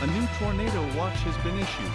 A new tornado watch has been issued.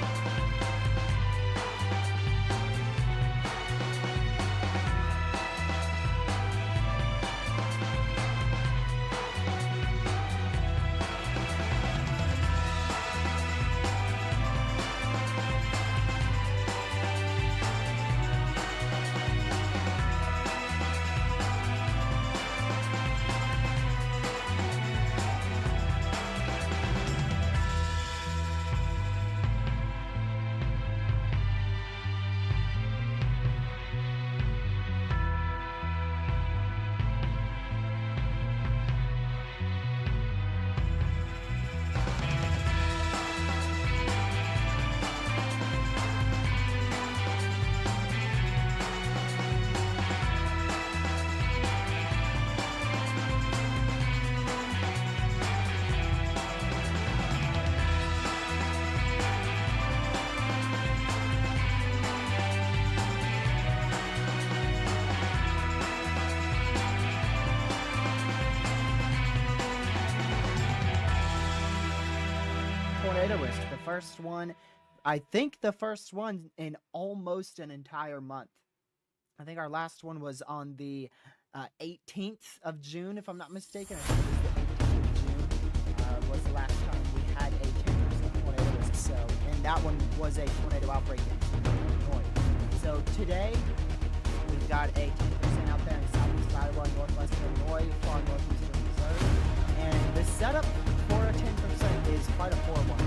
Tornado risk, the first one, I think the first one in almost an entire month. I think our last one was on the 18th of June, if I'm not mistaken. I think it was the 18th of June was the last time we had a 10% tornado risk. So, and that one was a tornado outbreak in Illinois. So today we've got a 10% out there in southeast Iowa, northwest Illinois, far northeastern Missouri, and the setup for a 10% is quite a poor one.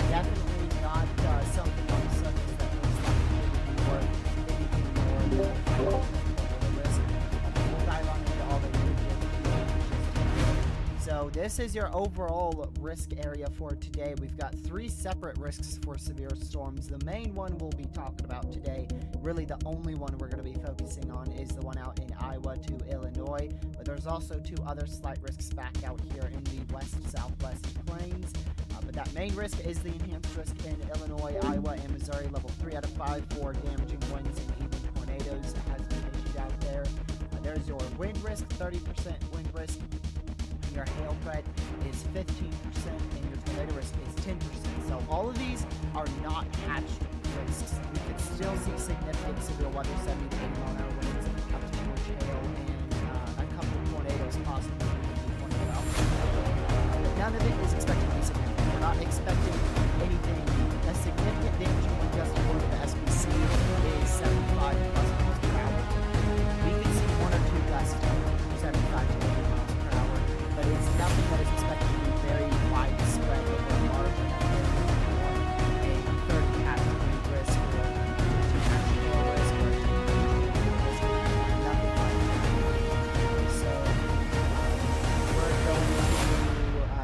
Definitely not something on the surface that looks like it would be worth anything more than a risk. We'll dive on into all the So this is your overall risk area for today. We've got 3 separate risks for severe storms. The main one we'll be talking about today, really the only one we're going to be focusing on, is the one out in Iowa to Illinois. But there's also 2 other slight risks back out here in the west-southwest plains. But that main risk is the enhanced risk in Illinois, Iowa, and Missouri, level 3 out of 5 for damaging winds and even tornadoes has been issued out there. There's your wind risk, 30% wind risk. Your hail threat is 15%, and your tornado risk is 10%. So all of these are not hatched risks. You could still see significant severe weather, 70 to 80 mile an hour winds, up to 2-inch hail, and a couple of tornadoes possibly. None of it is expected to be significant. We're not expecting anything. A significant damaging wind gust according to the SPC is 75 plus miles per hour. We can see 1 or 2 gusts 75 to 80 miles per hour, but it's nothing that is expected to be very widespread or large enough a 30 hazard wind risk or a 2 hazard hail risk or a 10 risk. Nothing like that. So we're going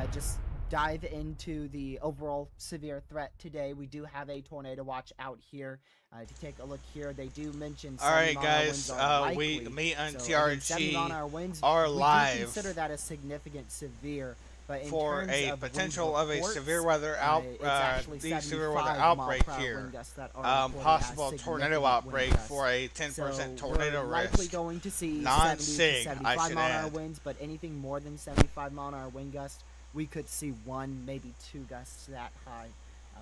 to just dive into the overall severe threat today. We do have a tornado watch out here. To take a look here, they do mention 70 mile winds are likely. Me and So, TRG 70 mile an hour winds, are we live do consider that a significant severe. But in for terms a of potential wind of a reports, severe weather it's actually the severe 75 weather mile outbreak per hour here. wind gusts that are reported as Possible tornado significant outbreak wind gusts. for a 10% So tornado we're likely risk. going to see 70 to Non-SIG, 75 mile an hour winds, but anything more than 75 mile an hour wind gusts, we could see 1, maybe 2 gusts that high.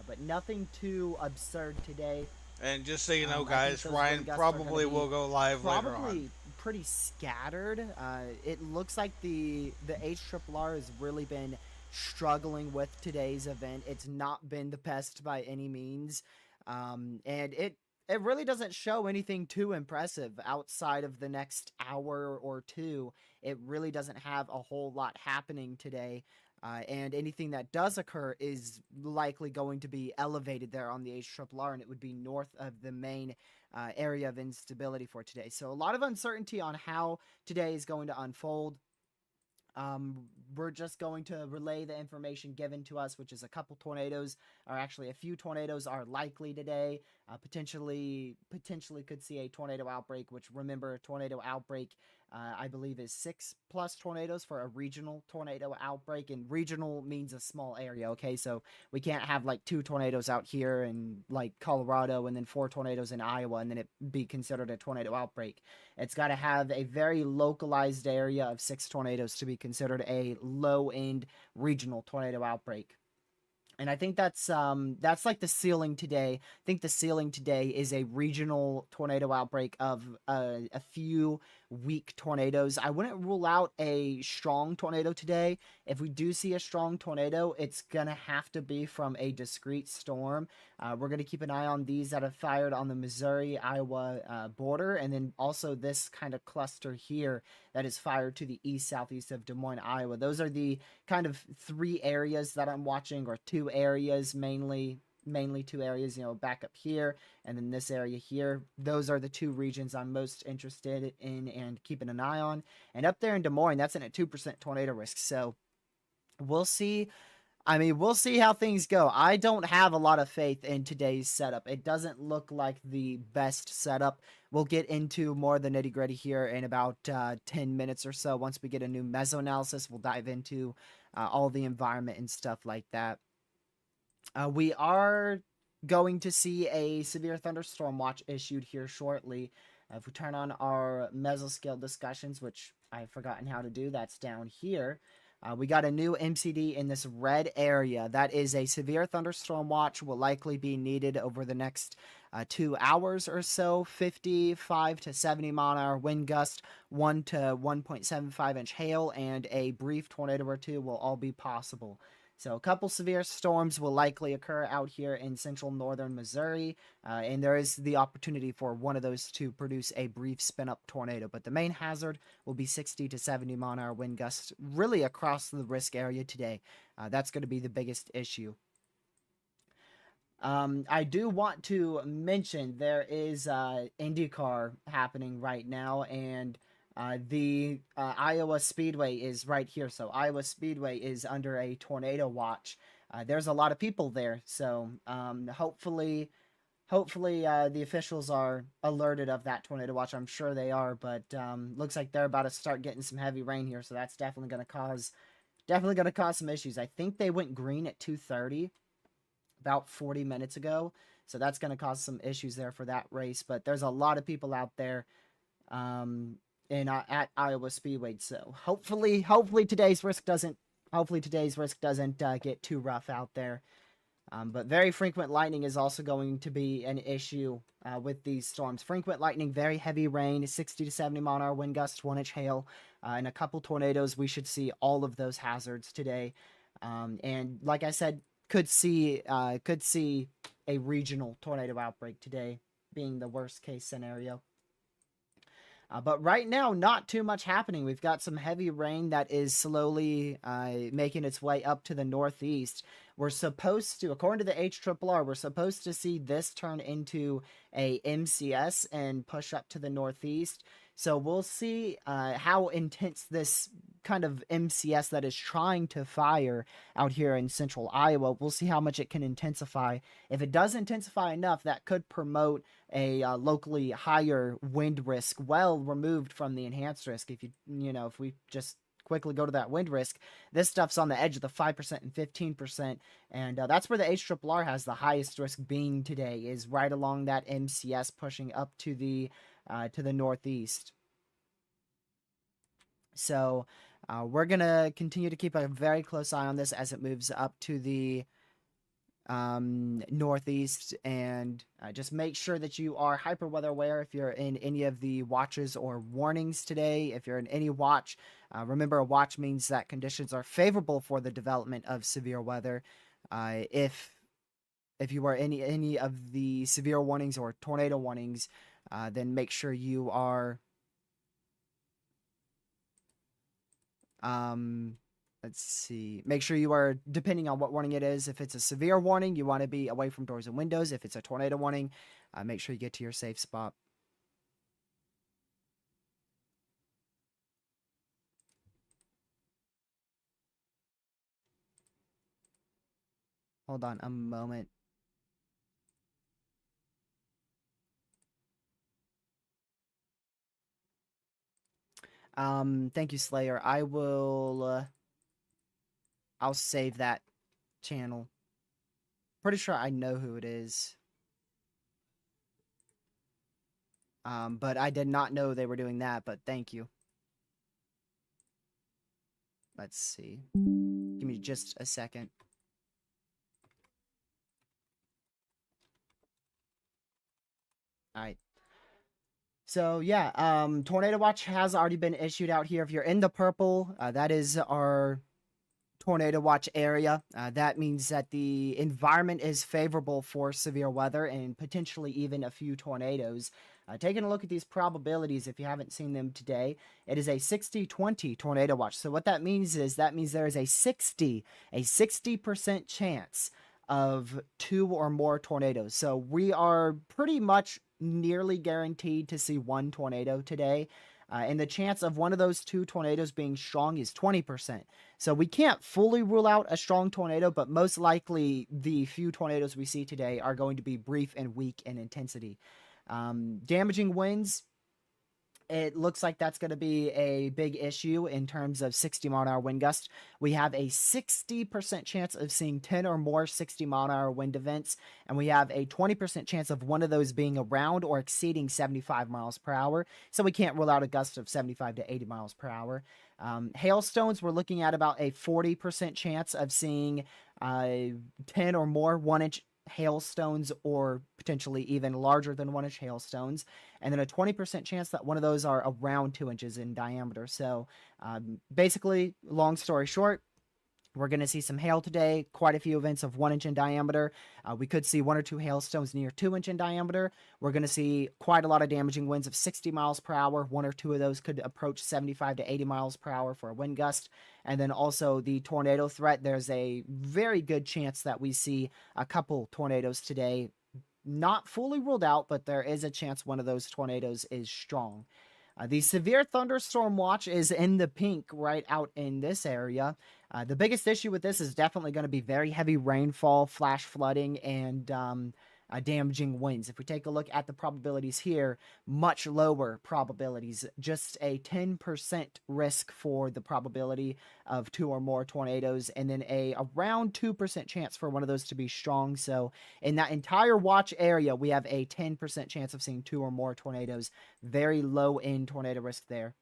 But nothing too absurd today. And just so you know, I think guys, those Ryan wind gusts are probably gonna will be go live later on. Probably pretty scattered. It looks like the HRRR has really been struggling with today's event. It's not been the best by any means, and it really doesn't show anything too impressive outside of the next hour or 2. It really doesn't have a whole lot happening today. And anything that does occur is likely going to be elevated there on the HRRR, and it would be north of the main area of instability for today. So a lot of uncertainty on how today is going to unfold. We're just going to relay the information given to us, which is a couple tornadoes, or actually a few tornadoes are likely today. Potentially could see a tornado outbreak, which, remember, a tornado outbreak, I believe, is 6+ tornadoes for a regional tornado outbreak, and regional means a small area, okay? So we can't have like 2 tornadoes out here in like Colorado and then 4 tornadoes in Iowa and then it be considered a tornado outbreak. It's got to have a very localized area of 6 tornadoes to be considered a low-end regional tornado outbreak. And I think that's like the ceiling today. I think the ceiling today is a regional tornado outbreak of a few weak tornadoes. I wouldn't rule out a strong tornado today. If we do see a strong tornado, it's gonna have to be from a discrete storm. We're gonna keep an eye on these that have fired on the Missouri-Iowa border, and then also this kind of cluster here that is fired to the east southeast of Des Moines, Iowa. Those are the kind of three areas that I'm watching, or two areas mainly two areas, back up here and then this area here. Those are the two regions I'm most interested in and keeping an eye on. And up there in Des Moines, that's in a 2% tornado risk. So we'll see. I mean, we'll see how things go. I don't have a lot of faith in today's setup. It doesn't look like the best setup. We'll get into more of the nitty gritty here in about 10 minutes or so. Once we get a new meso analysis, we'll dive into all the environment and stuff like that. We are going to see a severe thunderstorm watch issued here shortly. If we turn on our mesoscale discussions, which I've forgotten how to do, that's down here. We got a new MCD in this red area. That is a severe thunderstorm watch, will likely be needed over the next 2 hours or so. 55 to 70 mile an hour wind gust, 1 to 1.75 inch hail, and a brief tornado or two will all be possible. So a couple severe storms will likely occur out here in central northern Missouri, and there is the opportunity for one of those to produce a brief spin-up tornado. But the main hazard will be 60 to 70 mile an hour wind gusts really across the risk area today. That's going to be the biggest issue. I do want to mention there is IndyCar happening right now, and the Iowa Speedway is right here. So Iowa Speedway is under a tornado watch. There's a lot of people there, so hopefully the officials are alerted of that tornado watch. I'm sure they are, but looks like they're about to start getting some heavy rain here, so that's definitely going to cause some issues. I think they went green at 2:30 about 40 minutes ago, so that's going to cause some issues there for that race. But there's a lot of people out there at Iowa Speedway, so hopefully today's risk doesn't get too rough out there. But very frequent lightning is also going to be an issue with these storms. Frequent lightning, very heavy rain, 60 to 70 mile an hour wind gusts, 1-inch hail, and a couple tornadoes. We should see all of those hazards today. And like I said, could see a regional tornado outbreak today being the worst case scenario. But right now, not too much happening. We've got some heavy rain that is slowly making its way up to the northeast. We're supposed to, according to the HRRR, we're supposed to see this turn into a MCS and push up to the northeast. So we'll see how intense this kind of MCS that is trying to fire out here in central Iowa. We'll see how much it can intensify. If it does intensify enough, that could promote a locally higher wind risk, well removed from the enhanced risk. If we just quickly go to that wind risk, this stuff's on the edge of the 5% and 15%, and that's where the HRRR has the highest risk being today, is right along that MCS pushing up to the northeast. So we're gonna continue to keep a very close eye on this as it moves up to the northeast, and just make sure that you are hyper weather aware if you're in any of the watches or warnings today. If you're in any watch, remember, a watch means that conditions are favorable for the development of severe weather. If you are any of the severe warnings or tornado warnings, then make sure you are let's see. Make sure you are, depending on what warning it is, if it's a severe warning, you want to be away from doors and windows. If it's a tornado warning, make sure you get to your safe spot. Hold on a moment. Thank you, Slayer. I'll save that channel. Pretty sure I know who it is. But I did not know they were doing that, but thank you. Let's see. Give me just a second. So yeah, tornado watch has already been issued out here. If you're in the purple, that is our tornado watch area. That means that the environment is favorable for severe weather and potentially even a few tornadoes. Taking a look at these probabilities, if you haven't seen them today, it is a 60-20 tornado watch. So what that means is there is a 60% chance of 2 or more tornadoes. So we are pretty much nearly guaranteed to see 1 tornado today. And the chance of one of those 2 tornadoes being strong is 20%. So we can't fully rule out a strong tornado, but most likely the few tornadoes we see today are going to be brief and weak in intensity. Damaging winds, it looks like that's going to be a big issue in terms of 60-mile-an-hour wind gust. We have a 60% chance of seeing 10 or more 60-mile-an-hour wind events, and we have a 20% chance of one of those being around or exceeding 75 miles per hour. So we can't rule out a gust of 75 to 80 miles per hour. Hailstones, we're looking at about a 40% chance of seeing 10 or more 1-inch hailstones, or potentially even larger than 1-inch hailstones, and then a 20% chance that one of those are around 2 inches in diameter. So basically, long story short, we're going to see some hail today, quite a few events of 1 inch in diameter. We could see 1 or 2 hailstones near 2 inch in diameter. We're going to see quite a lot of damaging winds of 60 miles per hour. 1 or 2 of those could approach 75 to 80 miles per hour for a wind gust. And then also the tornado threat. There's a very good chance that we see a couple tornadoes today. Not fully ruled out, but there is a chance one of those tornadoes is strong. The severe thunderstorm watch is in the pink right out in this area. The biggest issue with this is definitely going to be very heavy rainfall, flash flooding, and damaging winds. If we take a look at the probabilities here, much lower probabilities, just a 10% risk for the probability of 2 or more tornadoes, and then a around 2% chance for one of those to be strong. So in that entire watch area, we have a 10% chance of seeing 2 or more tornadoes. Very low end tornado risk there.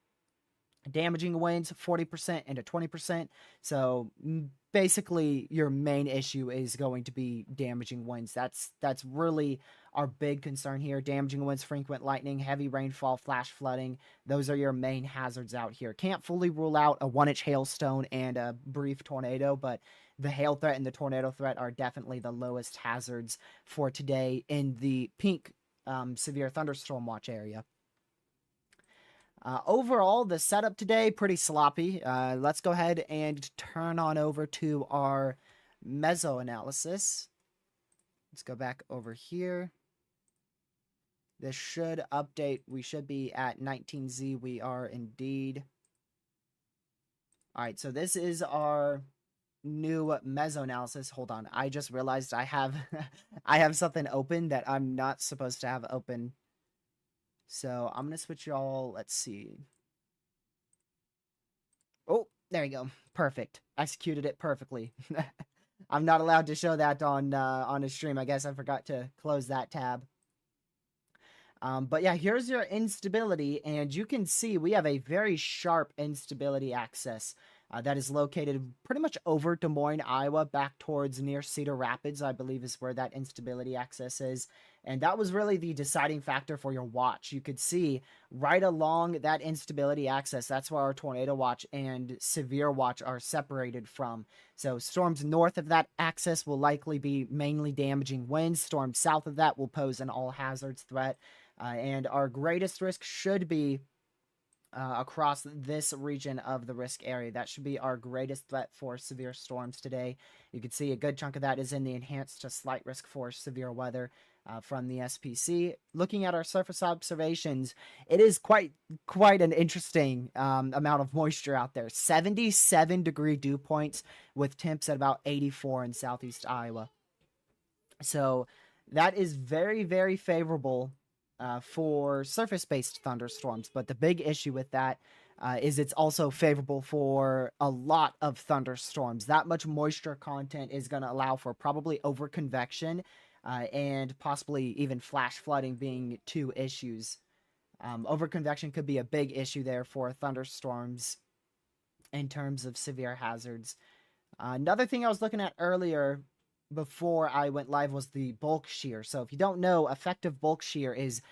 Damaging winds 40% into 20%. So basically your main issue is going to be damaging winds. That's really our big concern here. Damaging winds, frequent lightning, heavy rainfall, flash flooding. Those are your main hazards out here. Can't fully rule out a 1-inch hailstone and a brief tornado, but the hail threat and the tornado threat are definitely the lowest hazards for today in the pink severe thunderstorm watch area. Overall, the setup today, pretty sloppy. Let's go ahead and turn on over to our meso analysis. Let's go back over here. This should update. We should be at 19Z. We are indeed. All right, so this is our new meso analysis. Hold on. I just realized I have I have something open that I'm not supposed to have open. So I'm going to switch y'all. Let's see. Oh, there you go. Perfect. Executed it perfectly. I'm not allowed to show that on a stream. I guess I forgot to close that tab. But yeah, here's your instability. And you can see we have a very sharp instability axis that is located pretty much over Des Moines, Iowa, back towards near Cedar Rapids, I believe is where that instability axis is. And that was really the deciding factor for your watch. You could see right along that instability axis, that's where our tornado watch and severe watch are separated from. So storms north of that axis will likely be mainly damaging winds. Storms south of that will pose an all hazards threat. And our greatest risk should be across this region of the risk area. That should be our greatest threat for severe storms today. You can see a good chunk of that is in the enhanced to slight risk for severe weather from the SPC. Looking at our surface observations, it is quite an interesting amount of moisture out there. 77 degree dew points with temps at about 84 in southeast Iowa. So that is very, very favorable for surface-based thunderstorms, but the big issue with that is it's also favorable for a lot of thunderstorms. That much moisture content is going to allow for probably overconvection and possibly even flash flooding being 2 issues. Overconvection could be a big issue there for thunderstorms in terms of severe hazards. Another thing I was looking at earlier, before I went live was the bulk shear. So if you don't know, effective bulk shear is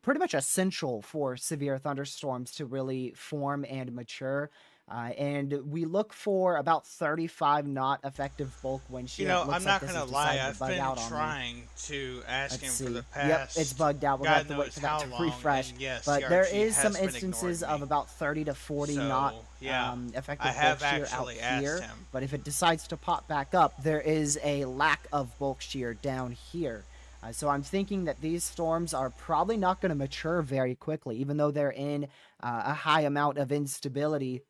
pretty much essential for severe thunderstorms to really form and mature. And we look for about 35 knot effective bulk wind You shear. know, It looks I'm like not this gonna has lie. decided to I've bug been out on me. trying to ask Let's him for the see. Yep, it's past. bugged out. We're gonna God have to wait knows for how that to long. refresh. And yes, But there TRG is some has been instances ignoring of me. about 30 to 40 knot So yeah, effective I have bulk shear out actually asked here. him. But if it decides to pop back up, there is a lack of bulk shear down here. So I'm thinking that these storms are probably not going to mature very quickly, even though they're in a high amount of instability.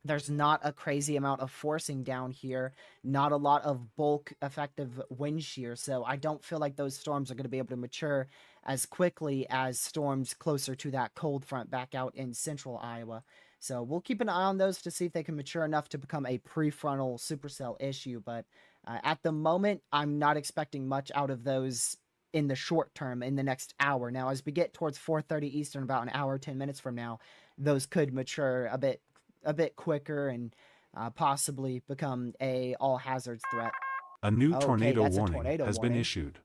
There's not a crazy amount of forcing down here, not a lot of bulk effective wind shear. So I don't feel like those storms are going to be able to mature as quickly as storms closer to that cold front back out in central Iowa. So we'll keep an eye on those to see if they can mature enough to become a prefrontal supercell issue. But at the moment, I'm not expecting much out of those in the short term, in the next hour. Now, as we get towards 4:30 Eastern, about an hour, 10 minutes from now, those could mature a bit quicker and possibly become a all hazards threat. A new Okay, tornado that's a warning tornado has been warning. issued.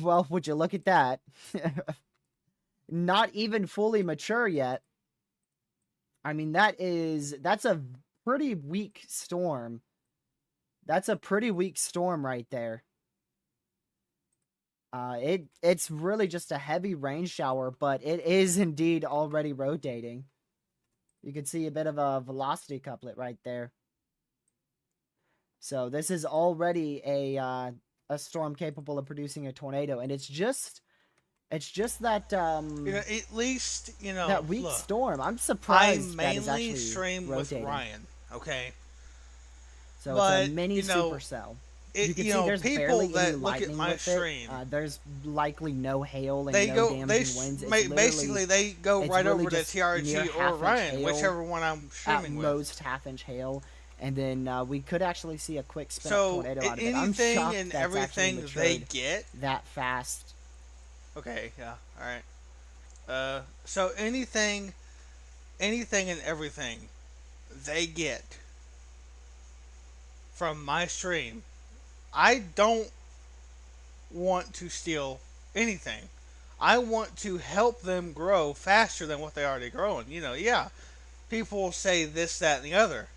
Well, would you look at that? Not even fully mature yet. I mean, that's a pretty weak storm. That's a pretty weak storm right there. It's really just a heavy rain shower, but it is indeed already rotating. You can see a bit of a velocity couplet right there. So this is already a storm capable of producing a tornado, and it's just that You know, at least that weak look, storm. I'm I surprised that is mainly actually stream rotating. with Ryan. Okay, So but, it's a mini you know, supercell. it, You can you see know, there's people barely any that look at lightning my with stream, it. There's likely no hail and they no go, damaging they winds. It's basically they go it's right really over to just near TRG or half-inch Ryan, hail whichever one I'm at streaming with. most half-inch hail, and then we could actually see a quick spin-up So tornado out of it. I'm anything shocked and that's actually everything they matured get. that fast. Okay, yeah, all right. So anything and everything they get from my stream, I don't want to steal anything. I want to help them grow faster than what they already growing. Yeah, people say this, that, and the other,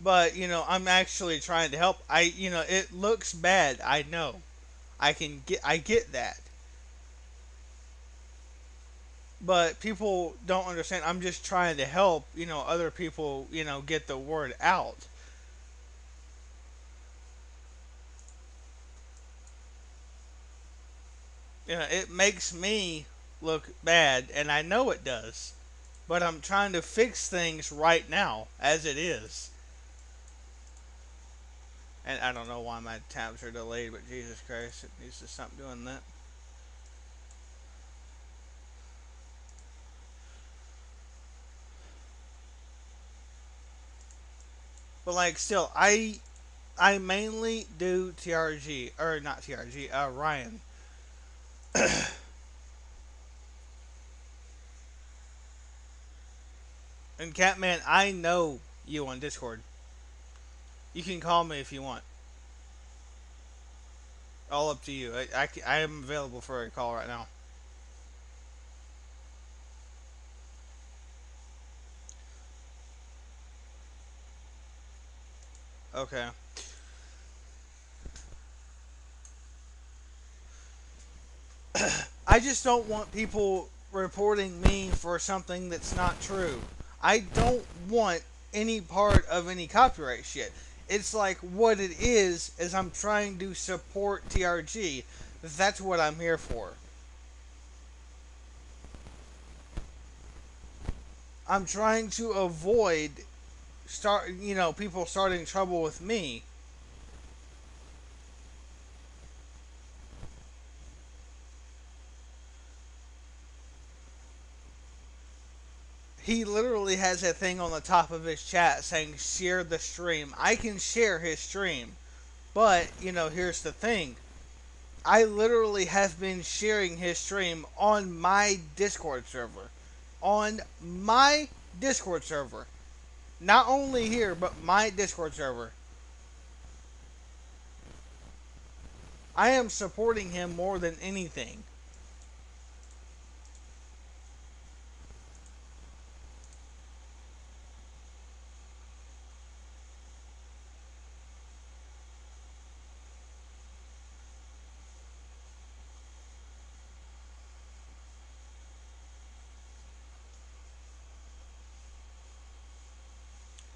but I'm actually trying to help. It looks bad. I know. I get that. But people don't understand. I'm just trying to help, other people, get the word out. It makes me look bad, and I know it does. But I'm trying to fix things right now, as it is. And I don't know why my tabs are delayed, but Jesus Christ, it needs to stop doing that. But like, still, I mainly do TRG, or not TRG, Ryan. And Catman, I know you on Discord. You can call me if you want. All up to you. I am available for a call right now. Okay. I just don't want people reporting me for something that's not true. I don't want any part of any copyright shit. It's like what it is I'm trying to support TRG. That's what I'm here for. I'm trying to avoid people starting trouble with me. He literally has a thing on the top of his chat saying share the stream. I can share his stream. But, here's the thing. I literally have been sharing his stream on my Discord server. On my Discord server. Not only here, but my Discord server. I am supporting him more than anything.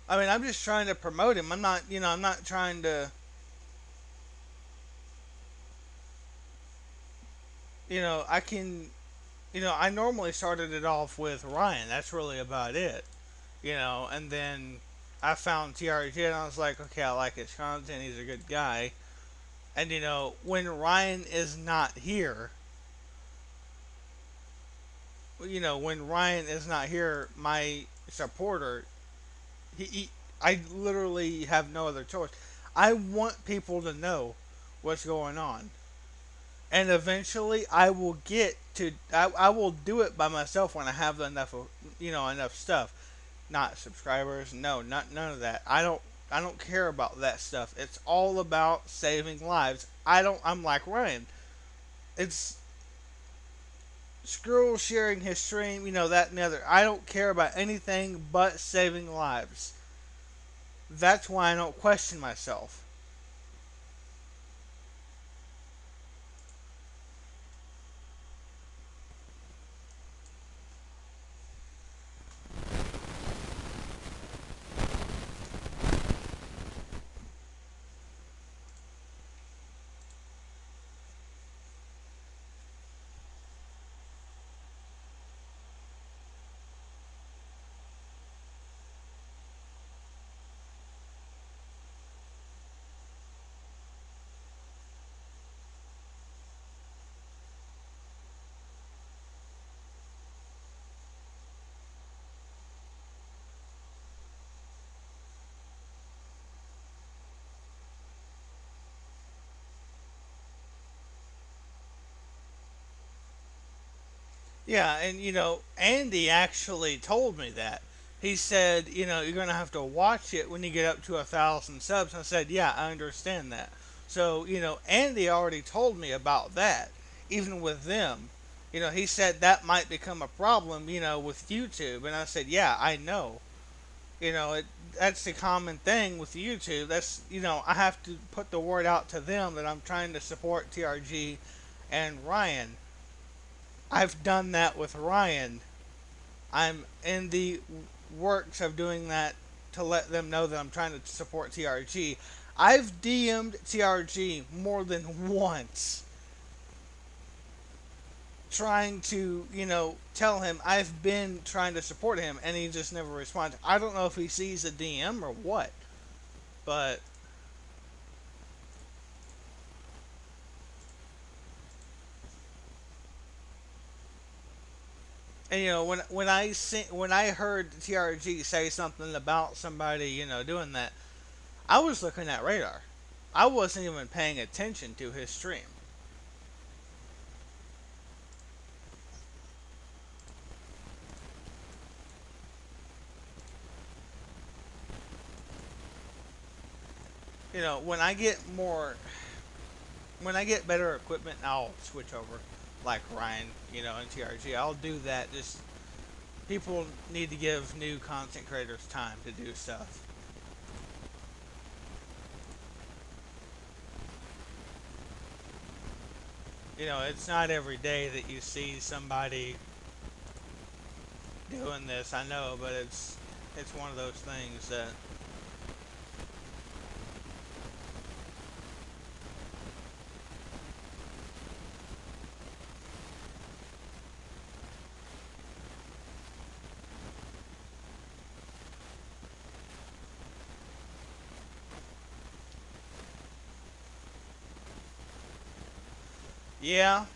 I mean, I'm just trying to promote him. I'm not, I'm not trying to, I can, I normally started it off with Ryan. That's really about it, and then I found TRG and I was like, okay, I like his content. He's a good guy. And, when Ryan is not here, when Ryan is not here, my supporter, he I literally have no other choice. I want people to know what's going on. And eventually I will get to I will do it by myself when I have enough of, enough stuff. Not subscribers, no, not none of that. I don't care about that stuff. It's all about saving lives. I'm like Ryan. It's screw sharing his stream, that and the other. I don't care about anything but saving lives. That's why I don't question myself. Yeah, and Andy actually told me that. He said, you're gonna have to watch it when you get up to 1,000 subs. I said, yeah, I understand that. So, Andy already told me about that. Even with them, he said that might become a problem, with YouTube. And I said, yeah, I know. That's the common thing with YouTube. That's, I have to put the word out to them that I'm trying to support TRG and Ryan. I've done that with Ryan. I'm in the works of doing that to let them know that I'm trying to support TRG. I've DM'd TRG more than once trying to, tell him I've been trying to support him and he just never responds. I don't know if he sees a DM or what, but and when I heard TRG say something about somebody, doing that, I was looking at radar. I wasn't even paying attention to his stream. When I get better equipment, I'll switch over, like Ryan, and TRG. I'll do that. Just people need to give new content creators time to do stuff. It's not every day that you see somebody doing this. I know, but it's one of those things that. Yeah,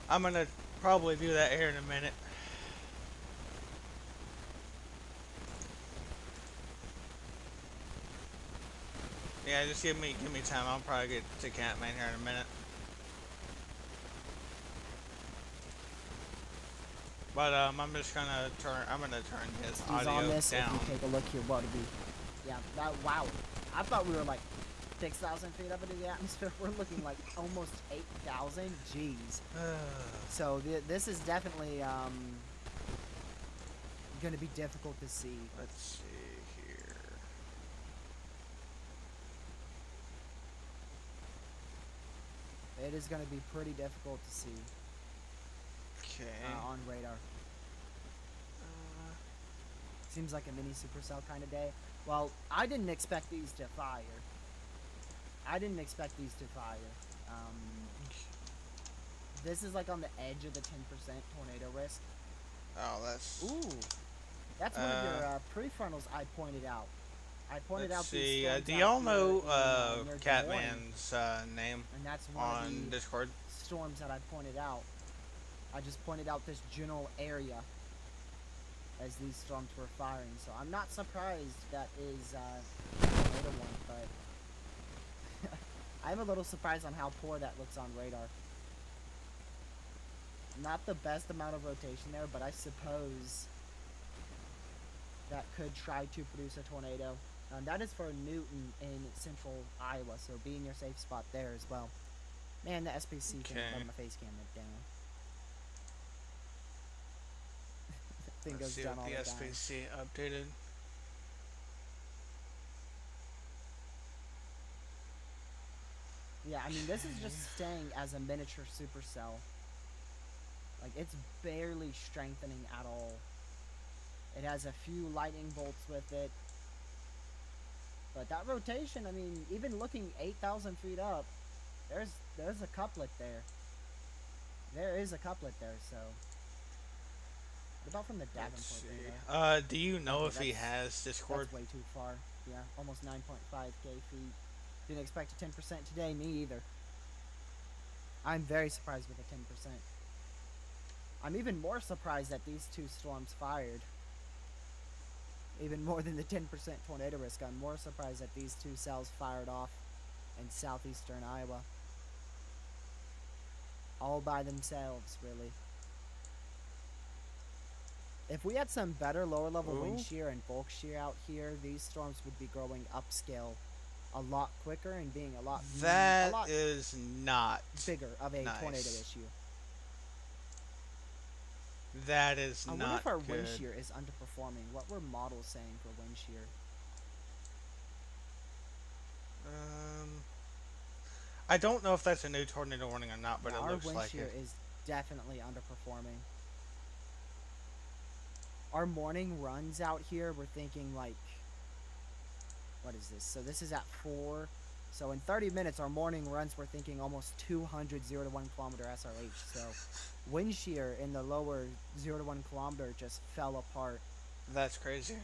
I'm gonna probably do that here in a minute. Yeah, just give me time. I'll probably get to Catman here in a minute. But I'm just gonna turn. I'm gonna turn his He's on audio this. If down. you take a look here, what would be? Yeah, that wow. I thought we were like 6,000 feet up into the atmosphere. We're looking like almost 8,000. Jeez. So this is definitely going to be difficult to see. Let's see here. It is going to be pretty difficult to see Okay. on radar. Seems like a mini supercell kind of day. Well, I didn't expect these to fire. This is like on the edge of the 10% tornado risk. Oh, that's. Ooh, that's one of your prefrontals I pointed out. I pointed out Let's these see. storms Do out y'all here know near Des Moines, Catman's name and that's one of on the Discord? storms that I pointed out. I just pointed out this general area as these storms were firing, so I'm not surprised that is tornado one, but I'm a little surprised on how poor that looks on radar. Not the best amount of rotation there, but I suppose that could try to produce a tornado. That is for Newton in central Iowa, so be in your safe spot there as well. Man, the SPC thing let my face cam went down. Thing Let's goes see down what all the the time. SPC updated. Yeah, I mean, this is just staying as a miniature supercell. Like, it's barely strengthening at all. It has a few lightning bolts with it. But that rotation, I mean, even looking 8,000 feet up, there's a couplet there. There is a couplet there, so. What about from the Let's Davenport see. radar? Do you know Okay, if he has Discord? That's way too far. Yeah, almost 9.5k feet. Didn't expect a 10% today, me either. I'm very surprised with a 10%. I'm even more surprised that these two storms fired. Even more than the 10% tornado risk, I'm more surprised that these two cells fired off in southeastern Iowa. All by themselves, really. If we had some better lower level wind Ooh. shear and bulk shear out here, these storms would be growing upscale a lot quicker and being a lot That is not bigger of a nice. tornado issue. That is I wonder not if our good. wind shear is underperforming. What were models saying for wind shear? I don't know if that's a new tornado warning or not, but Yeah, it our looks wind like shear it. is definitely underperforming. Our morning runs out here, we're thinking like, what is this? So this is at 4. So in 30 minutes, our morning runs, we're thinking almost 200 0 to 1 kilometer SRH. So wind shear in the lower 0 to 1 kilometer just fell apart. That's crazy.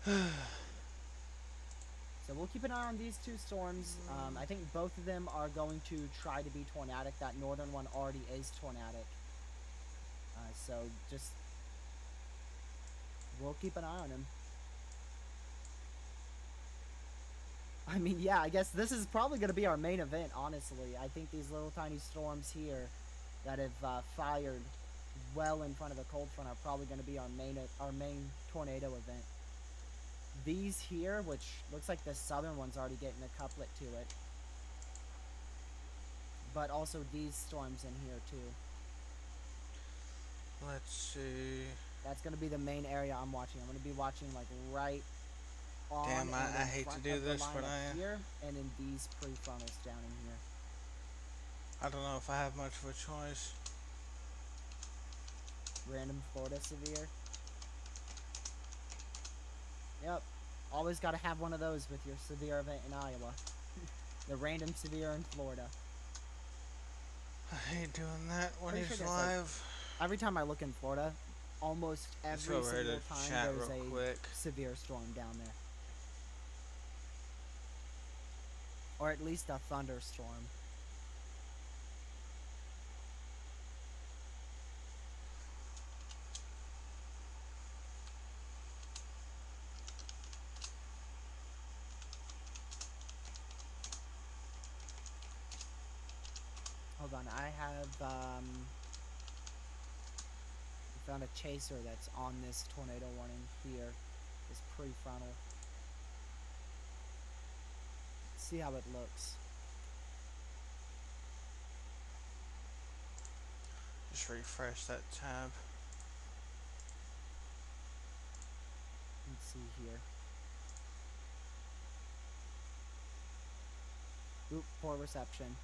So we'll keep an eye on these two storms. I think both of them are going to try to be tornadic. That northern one already is tornadic. So just, we'll keep an eye on him. I mean, yeah, I guess this is probably going to be our main event, honestly. I think these little tiny storms here that have fired well in front of the cold front are probably going to be our main tornado event. These here, which looks like the southern one's already getting a couplet to it. But also these storms in here too. Let's see. That's going to be the main area I'm watching. I'm going to be watching like right on Damn, and I in hate to front do of the this, line but up I here and in these prefrontals down in here. I don't know if I have much of a choice. Random Florida severe. Yep. Always got to have one of those with your severe event in Iowa. The random severe in Florida. I hate doing that when Pretty he's sure there's, like, live. Every time I look in Florida, almost Let's every go over here single to time chat there's real a quick. severe storm down there. Or at least a thunderstorm. Hold on, I have, Found a chaser that's on this tornado warning here. This prefrontal. See how it looks. Just refresh that tab. Let's see here. Oop, poor reception.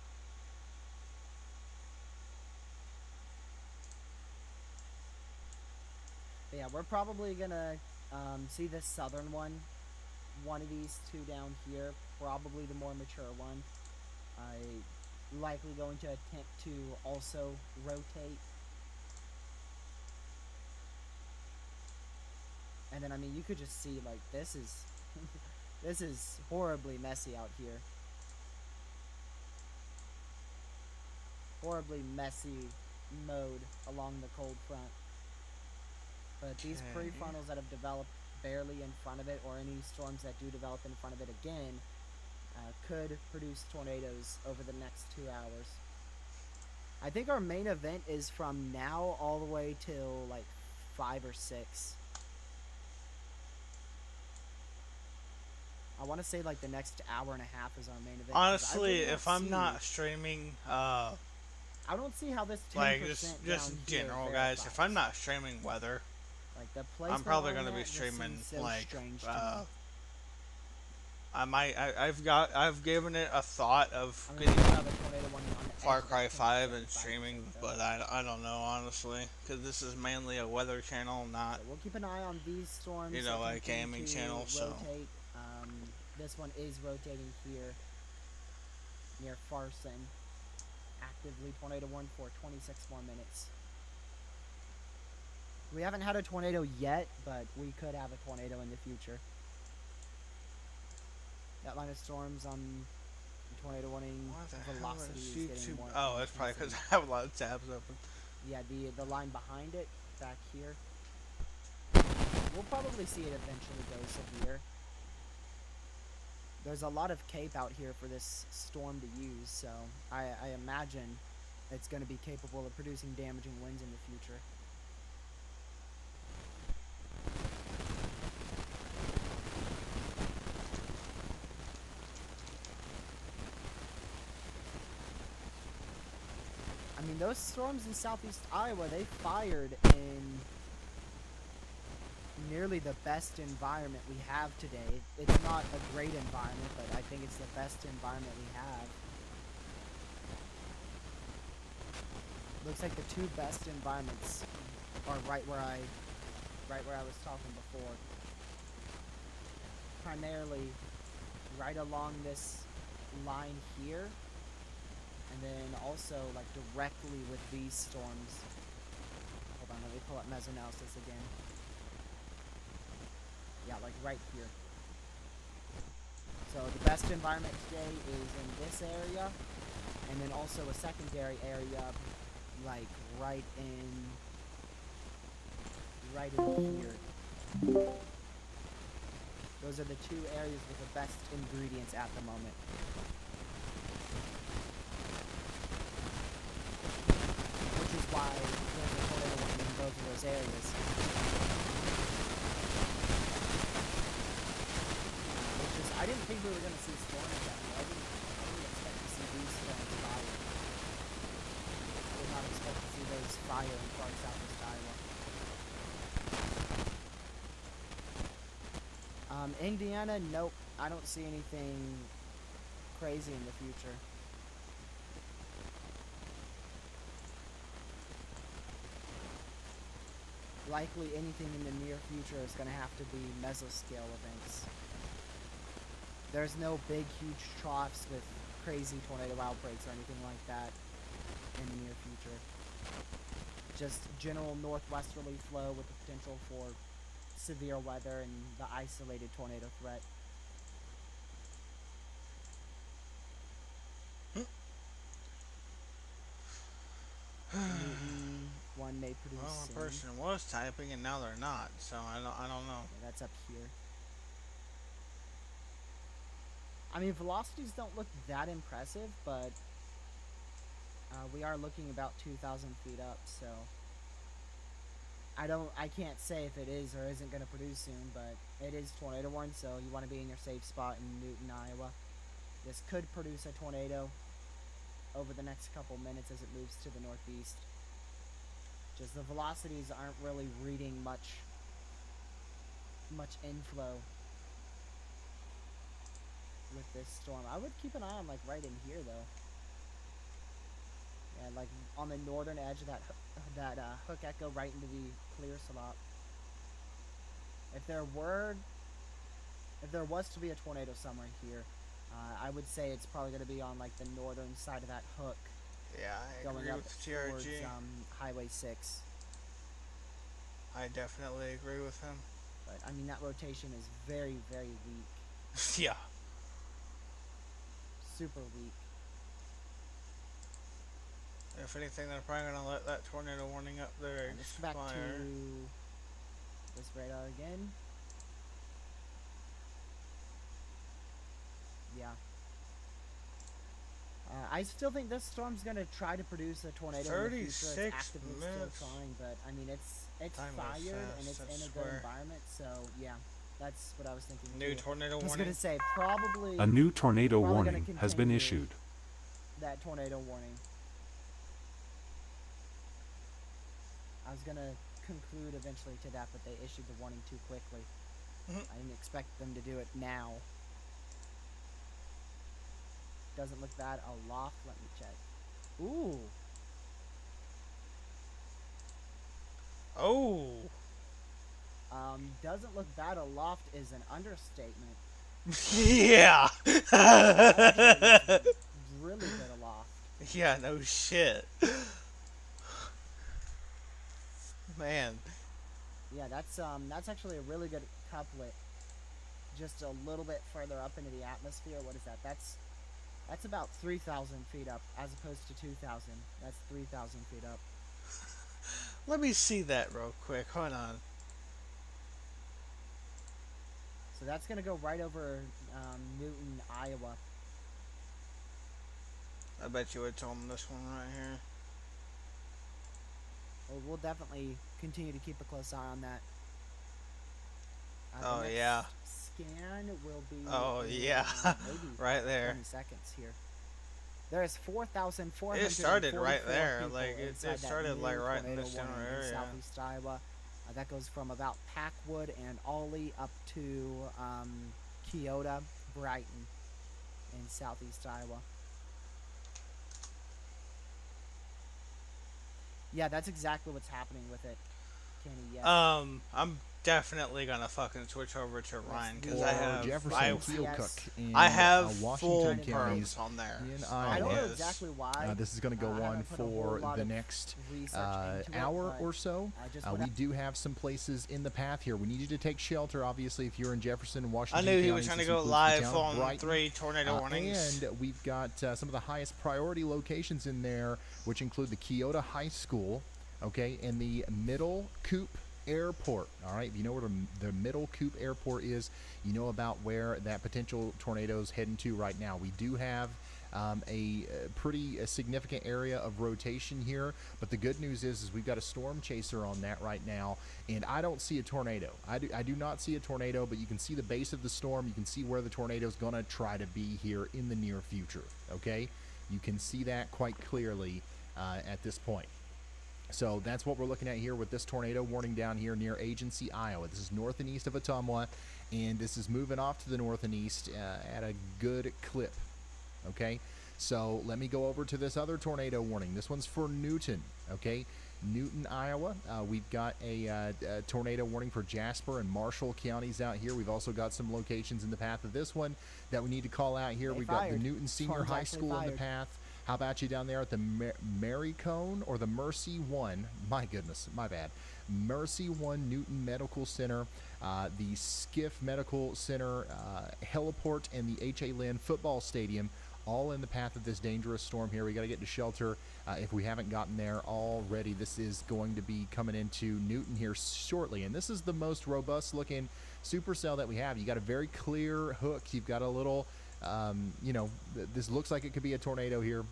But yeah, we're probably gonna see this southern one. One of these two down here, probably the more mature one. Likely going to attempt to also rotate. And then, I mean, you could just see, like, this is this is horribly messy out here. Horribly messy mode along the cold front. But these Okay. prefrontals that have developed barely in front of it, or any storms that do develop in front of it again, could produce tornadoes over the next 2 hours. I think our main event is from now all the way till like 5 or 6. I want to say like the next hour and a half is our main event. 'Cause I Honestly, really don't if I'm see- not streaming, I don't see how this 10% like just down here general guys, if verifies. I'm not streaming weather, Like the I'm probably placement gonna on be that just streaming seems so like strange to me. I've given it a thought of I mean, getting we have a tornado warning on the Far edge of Cry that 5 and 10%, streaming, so- but I don't know honestly, because this is mainly a weather channel, not So we'll keep an eye on these storms. You know, that like continue gaming to channel, so- rotate. This one is rotating here near Farson. Actively tornado warned for 26 more minutes. We haven't had a tornado yet, but we could have a tornado in the future. That line of storms on tornado warning Why the hell velocity is is getting YouTube? more. Oh, that's probably because I intensity. have a lot of tabs open. Yeah, the line behind it, back here. We'll probably see it eventually go severe. There's a lot of cape out here for this storm to use, so I imagine it's going to be capable of producing damaging winds in the future. I mean, those storms in southeast Iowa, they fired in nearly the best environment we have today. It's not a great environment, but I think it's the best environment we have. Looks like the two best environments are right where I was talking before. Primarily right along this line here, and then also like directly with these storms. Hold on, let me pull up Mesoanalysis again. Yeah, like right here. So the best environment today is in this area, and then also a secondary area, like right in here. Those are the two areas with the best ingredients at the moment. Which is why there's a tornado warning in both of those areas. I didn't think we were going to see storms down here. I didn't expect to see these storms fire. I did not expect to see those fire in far southeast Iowa. Indiana, nope. I don't see anything crazy in the future. Likely anything in the near future is going to have to be mesoscale events. There's no big, huge troughs with crazy tornado outbreaks or anything like that in the near future. Just general northwesterly flow with the potential for severe weather and the isolated tornado threat. Newton, one may produce. Well, a soon. person was typing and now they're not, so I don't know. Yeah, that's up here. I mean, velocities don't look that impressive, but we are looking about 2,000 feet up, so I can't say if it is or isn't going to produce soon, but it is tornado warned, so you want to be in your safe spot in Newton, Iowa. This could produce a tornado over the next couple minutes as it moves to the northeast. Just the velocities aren't really reading much inflow with this storm. I would keep an eye on like right in here though. Yeah, like on the northern edge of that hook echo right into the clear slot. If there was to be a tornado somewhere here, I would say it's probably going to be on like the northern side of that hook. Yeah, I going agree up with towards TRG. Highway 6. I definitely agree with him. But I mean that rotation is very, very weak. Yeah. Super weak. If anything, they're probably gonna let that tornado warning up there Let's go back expire. to this radar again. Yeah. I still think this storm's gonna try to produce a tornado in the future. It's 36 actively minutes. still trying, but I mean it's Time goes fired and fast, it's I in a good swear. environment. So yeah, that's what I was thinking. New too. tornado I was warning. gonna say probably A new tornado Probably gonna warning has been continue. issued. that tornado warning. I was gonna conclude eventually to that, but they issued the warning too quickly. Mhm. I didn't expect them to do it now. Doesn't look bad aloft. Let me check. Ooh. Oh. Doesn't look bad aloft is an understatement. Yeah. Actually, it's really good aloft. Yeah, no shit. Man. Yeah, that's actually a really good couplet. Just a little bit further up into the atmosphere. What is that? That's about 3,000 feet up, as opposed to 2,000. That's 3,000 feet up. Let me see that real quick. Hold on. So that's gonna go right over Newton, Iowa. I bet you it's on this one right here. Well, we'll definitely continue to keep a close eye on that. The Oh, next yeah. Scan will be. Oh, in, yeah. maybe Right there. 20 seconds here. There is 4,400. It started right there. Like, it started, like, right in this general area. Southeast Iowa. That goes from about Packwood and Ollie up to Keota, Brighton, in southeast Iowa. Yeah, that's exactly what's happening with it, Kenny. Yes. I'm definitely gonna fucking switch over to Ryan because I Or have Jefferson, Keokuk, and I have full Washington counties perms on there. in so I don't Iowa. know yes. exactly why. This is going to go I on haven't put a whole for lot the of next research into it, hour but or so. I just We do have some places in the path here. We need you to take shelter, obviously, if you're in Jefferson and I Washington knew he counties. was trying to This go includes the live town of on Brighton. 3 tornado warnings. And we've got some of the highest priority locations in there, which include the Keota High School, okay, and the Middle Coop Airport. All right, if you know where the Middle Coop Airport is, you know about where that potential tornado is heading to right now. We do have a pretty significant area of rotation here, but the good news is we've got a storm chaser on that right now, and I don't see a tornado. I do not see a tornado, but you can see the base of the storm. You can see where the tornado is going to try to be here in the near future. Okay, you can see that quite clearly at this point. So that's what we're looking at here with this tornado warning down here near Agency, Iowa. This is north and east of Ottumwa, and this is moving off to the north and east at a good clip. Okay, so let me go over to this other tornado warning. This one's for Newton. Okay, Newton, Iowa. We've got a tornado warning for Jasper and Marshall counties out here. We've also got some locations in the path of this one that we need to call out here. They We've got the fired. Newton Senior Storm's High actually School in the fired. path. How about you down there at the Marycone or the Mercy One? My goodness, my bad. Mercy One Newton Medical Center, the Skiff Medical Center, Heliport, and the H.A. Lynn Football Stadium, all in the path of this dangerous storm here. We got to get to shelter if we haven't gotten there already. This is going to be coming into Newton here shortly, and this is the most robust looking supercell that we have. You got a very clear hook. You've got a little, you know, this looks like it could be a tornado here.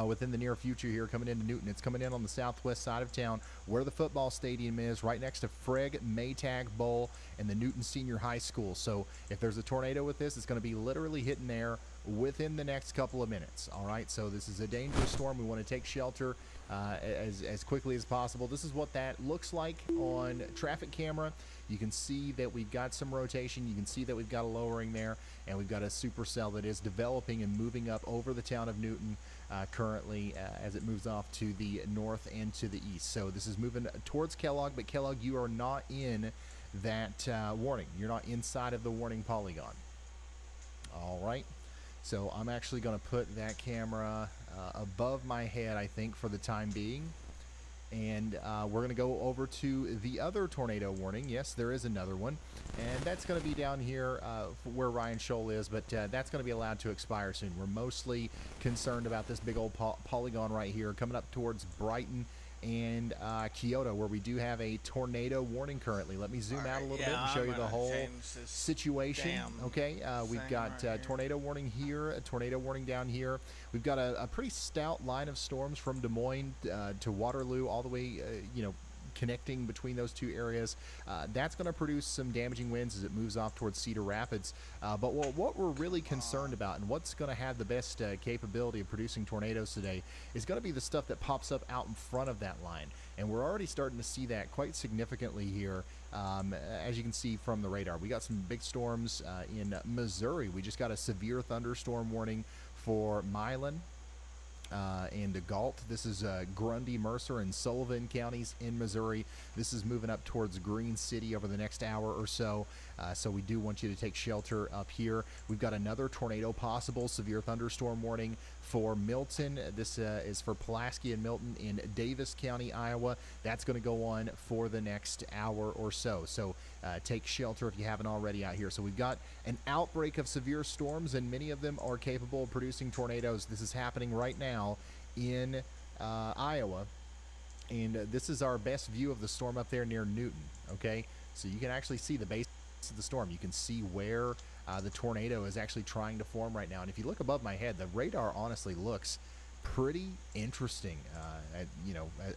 within the near future here coming into Newton. It's coming in on the southwest side of town where the football stadium is, right next to Freg Maytag Bowl and the Newton Senior High School. So if there's a tornado with this, it's going to be literally hitting there within the next couple of minutes. All right, so this is a dangerous storm. We want to take shelter as quickly as possible. This is what that looks like on traffic camera. You can see that we've got some rotation. You can see that we've got a lowering there, and we've got a supercell that is developing and moving up over the town of Newton currently as it moves off to the north and to the east. So this is moving towards Kellogg, but Kellogg, you are not in that warning. You're not inside of the warning polygon. All right. So I'm actually going to put that camera above my head, I think, for the time being. And we're going to go over to the other tornado warning. Yes, there is another one. And that's going to be down here where Ryan Shoal is, but that's going to be allowed to expire soon. We're mostly concerned about this big old polygon right here coming up towards Brighton and Kyoto, where we do have a tornado warning currently. Let me zoom out a little bit and show you the whole situation. Okay, we've got tornado warning here, a tornado warning down here. We've got a pretty stout line of storms from Des Moines to Waterloo, all the way, connecting between those two areas. That's going to produce some damaging winds as it moves off towards Cedar Rapids. But what we're really concerned about and what's going to have the best capability of producing tornadoes today is going to be the stuff that pops up out in front of that line. And we're already starting to see that quite significantly here, as you can see from the radar. We got some big storms in Missouri. We just got a severe thunderstorm warning for Milan and Galt. This is Grundy, Mercer, and Sullivan counties in Missouri. This is moving up towards Green City over the next hour or so. So we do want you to take shelter up here. We've got another tornado possible, severe thunderstorm warning for Milton. This is for Pulaski and Milton in Davis County, Iowa. That's going to go on for the next hour or so. So take shelter if you haven't already out here. So we've got an outbreak of severe storms, and many of them are capable of producing tornadoes. This is happening right now in Iowa. And this is our best view of the storm up there near Newton. Okay, so you can actually see the base of the storm. You can see where the tornado is actually trying to form right now. And if you look above my head, the radar honestly looks pretty interesting.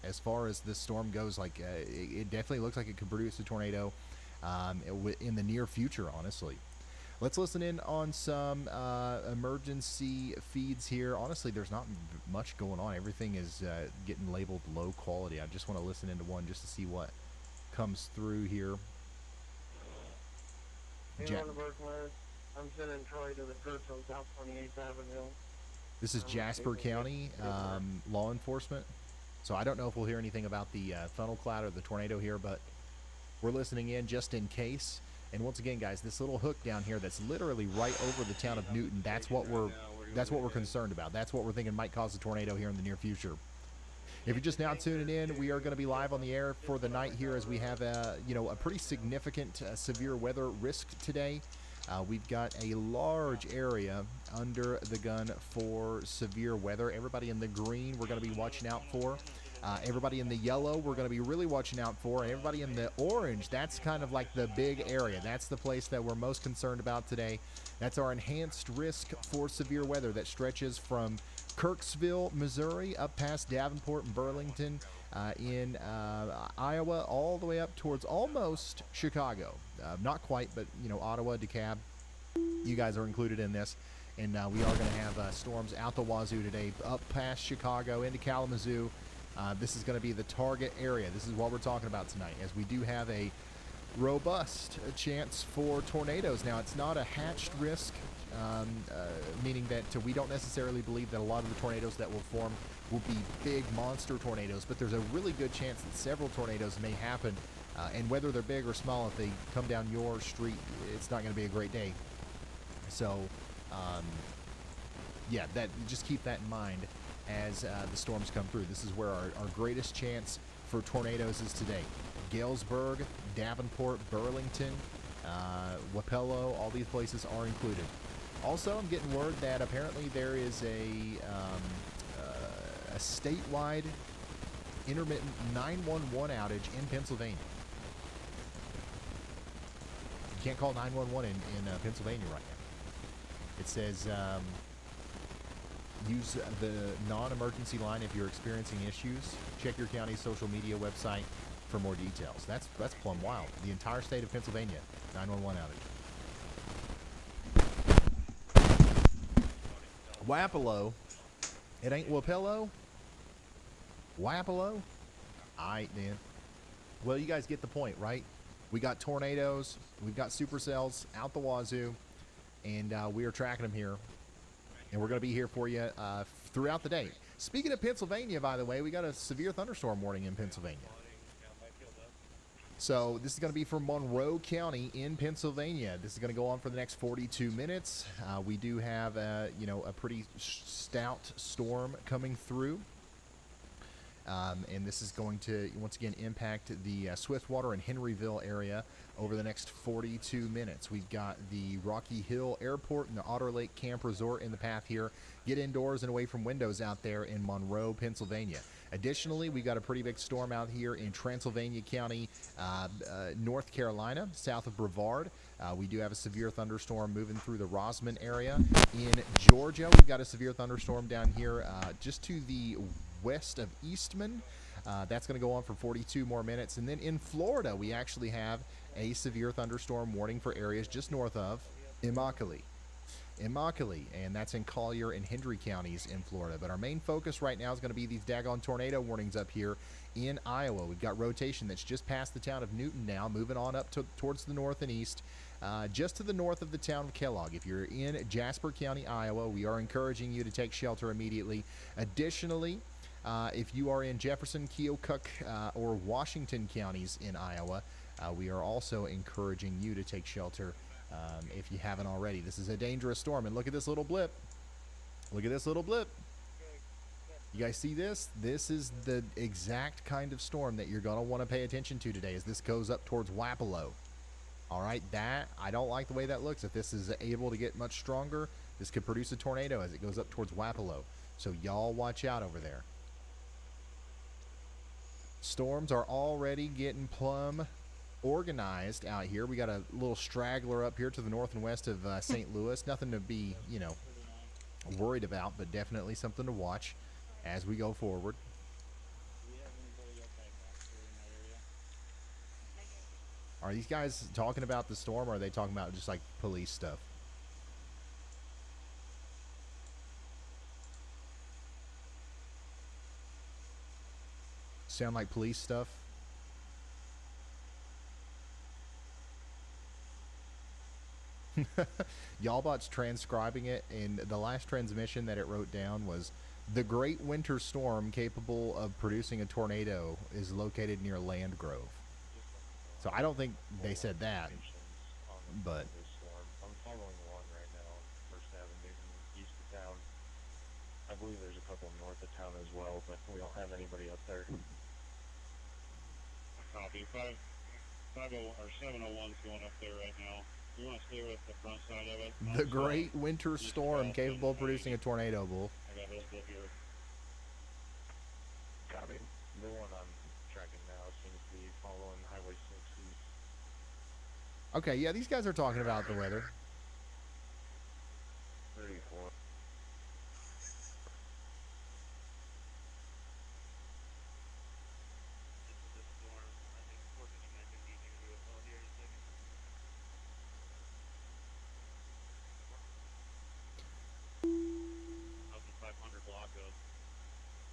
As far as this storm goes, like it definitely looks like it could produce a tornado in the near future, honestly. Let's listen in on some emergency feeds here. Honestly, there's not much going on. Everything is getting labeled low quality. I just want to listen into one just to see what comes through here. I'm sending Troy to the church on South 28th Avenue. This is Jasper County law enforcement. So I don't know if we'll hear anything about the funnel cloud or the tornado here, but we're listening in just in case. And once again, guys, this little hook down here that's literally right over the town of Newton, that's what we're concerned about. That's what we're thinking might cause a tornado here in the near future. If you're just now tuning in, we are going to be live on the air for the night here as we have a pretty significant severe weather risk today. We've got a large area under the gun for severe weather. Everybody in the green we're going to be watching out for. Everybody in the yellow we're going to be really watching out for. And everybody in the orange, that's kind of like the big area. That's the place that we're most concerned about today. That's our enhanced risk for severe weather that stretches from Kirksville, Missouri, up past Davenport and Burlington in Iowa, all the way up towards almost Chicago. Not quite, but Ottawa, DeKalb, you guys are included in this. And we are going to have storms out the wazoo today, up past Chicago into Kalamazoo. This is going to be the target area. This is what we're talking about tonight, as we do have a robust chance for tornadoes. Now, it's not a hatched risk, meaning that we don't necessarily believe that a lot of the tornadoes that will form will be big monster tornadoes, but there's a really good chance that several tornadoes may happen. And whether they're big or small, if they come down your street, it's not going to be a great day. So, just keep that in mind as the storms come through. This is where our greatest chance for tornadoes is today. Galesburg, Davenport, Burlington, Wapello, all these places are included. Also, I'm getting word that apparently there is a statewide intermittent 911 outage in Pennsylvania. You can't call 911 in Pennsylvania right now. It says use the non-emergency line if you're experiencing issues. Check your county's social media website for more details. That's plumb wild. The entire state of Pennsylvania, 911 outage. Wapello. It ain't Wapello? Wapello? Aight then. Well, you guys get the point, right? We got tornadoes, we've got supercells out the wazoo, and we are tracking them here. And we're going to be here for you throughout the day. Speaking of Pennsylvania, by the way, we got a severe thunderstorm warning in Pennsylvania. So this is going to be for Monroe County in Pennsylvania. This is going to go on for the next 42 minutes. We do have a pretty stout storm coming through. And this is going to, once again, impact the Swiftwater and Henryville area over the next 42 minutes. We've got the Rocky Hill Airport and the Otter Lake Camp Resort in the path here. Get indoors and away from windows out there in Monroe, Pennsylvania. Additionally, we've got a pretty big storm out here in Transylvania County, North Carolina, south of Brevard. We do have a severe thunderstorm moving through the Rosman area. In Georgia, we've got a severe thunderstorm down here just to the west of Eastman. That's going to go on for 42 more minutes. And then in Florida, we actually have a severe thunderstorm warning for areas just north of Immokalee. And that's in Collier and Hendry counties in Florida. But our main focus right now is going to be these daggone tornado warnings up here in Iowa. We've got rotation that's just past the town of Newton now, moving on up towards the north and east, just to the north of the town of Kellogg. If you're in Jasper County, Iowa, we are encouraging you to take shelter immediately. Additionally, if you are in Jefferson, Keokuk, or Washington counties in Iowa, we are also encouraging you to take shelter if you haven't already. This is a dangerous storm, and look at this little blip. Look at this little blip. You guys see this? This is the exact kind of storm that you're going to want to pay attention to today as this goes up towards Wapello. All right, I don't like the way that looks. If this is able to get much stronger, this could produce a tornado as it goes up towards Wapello. So y'all watch out over there. Storms are already getting plumb organized out here. We got a little straggler up here to the north and west of St. Louis. Nothing to be, worried about, but definitely something to watch as we go forward. Are these guys talking about the storm, or are they talking about just like police stuff? Sound like police stuff? Y'allbot's transcribing it, and the last transmission that it wrote down was, "The great winter storm capable of producing a tornado is located near Landgrove." So I don't think they said that, but I'm following one right now on First Avenue east of town. I believe there's a couple north of town as well, but we don't have anybody up there. Copy. 701's going up there right now. You want to stay with the front side of it? the great winter storm capable of producing a tornado, Bull. I got this book here. Copy. The one I'm tracking now seems to be following Highway 6 east. Okay, yeah, these guys are talking about the weather. 34.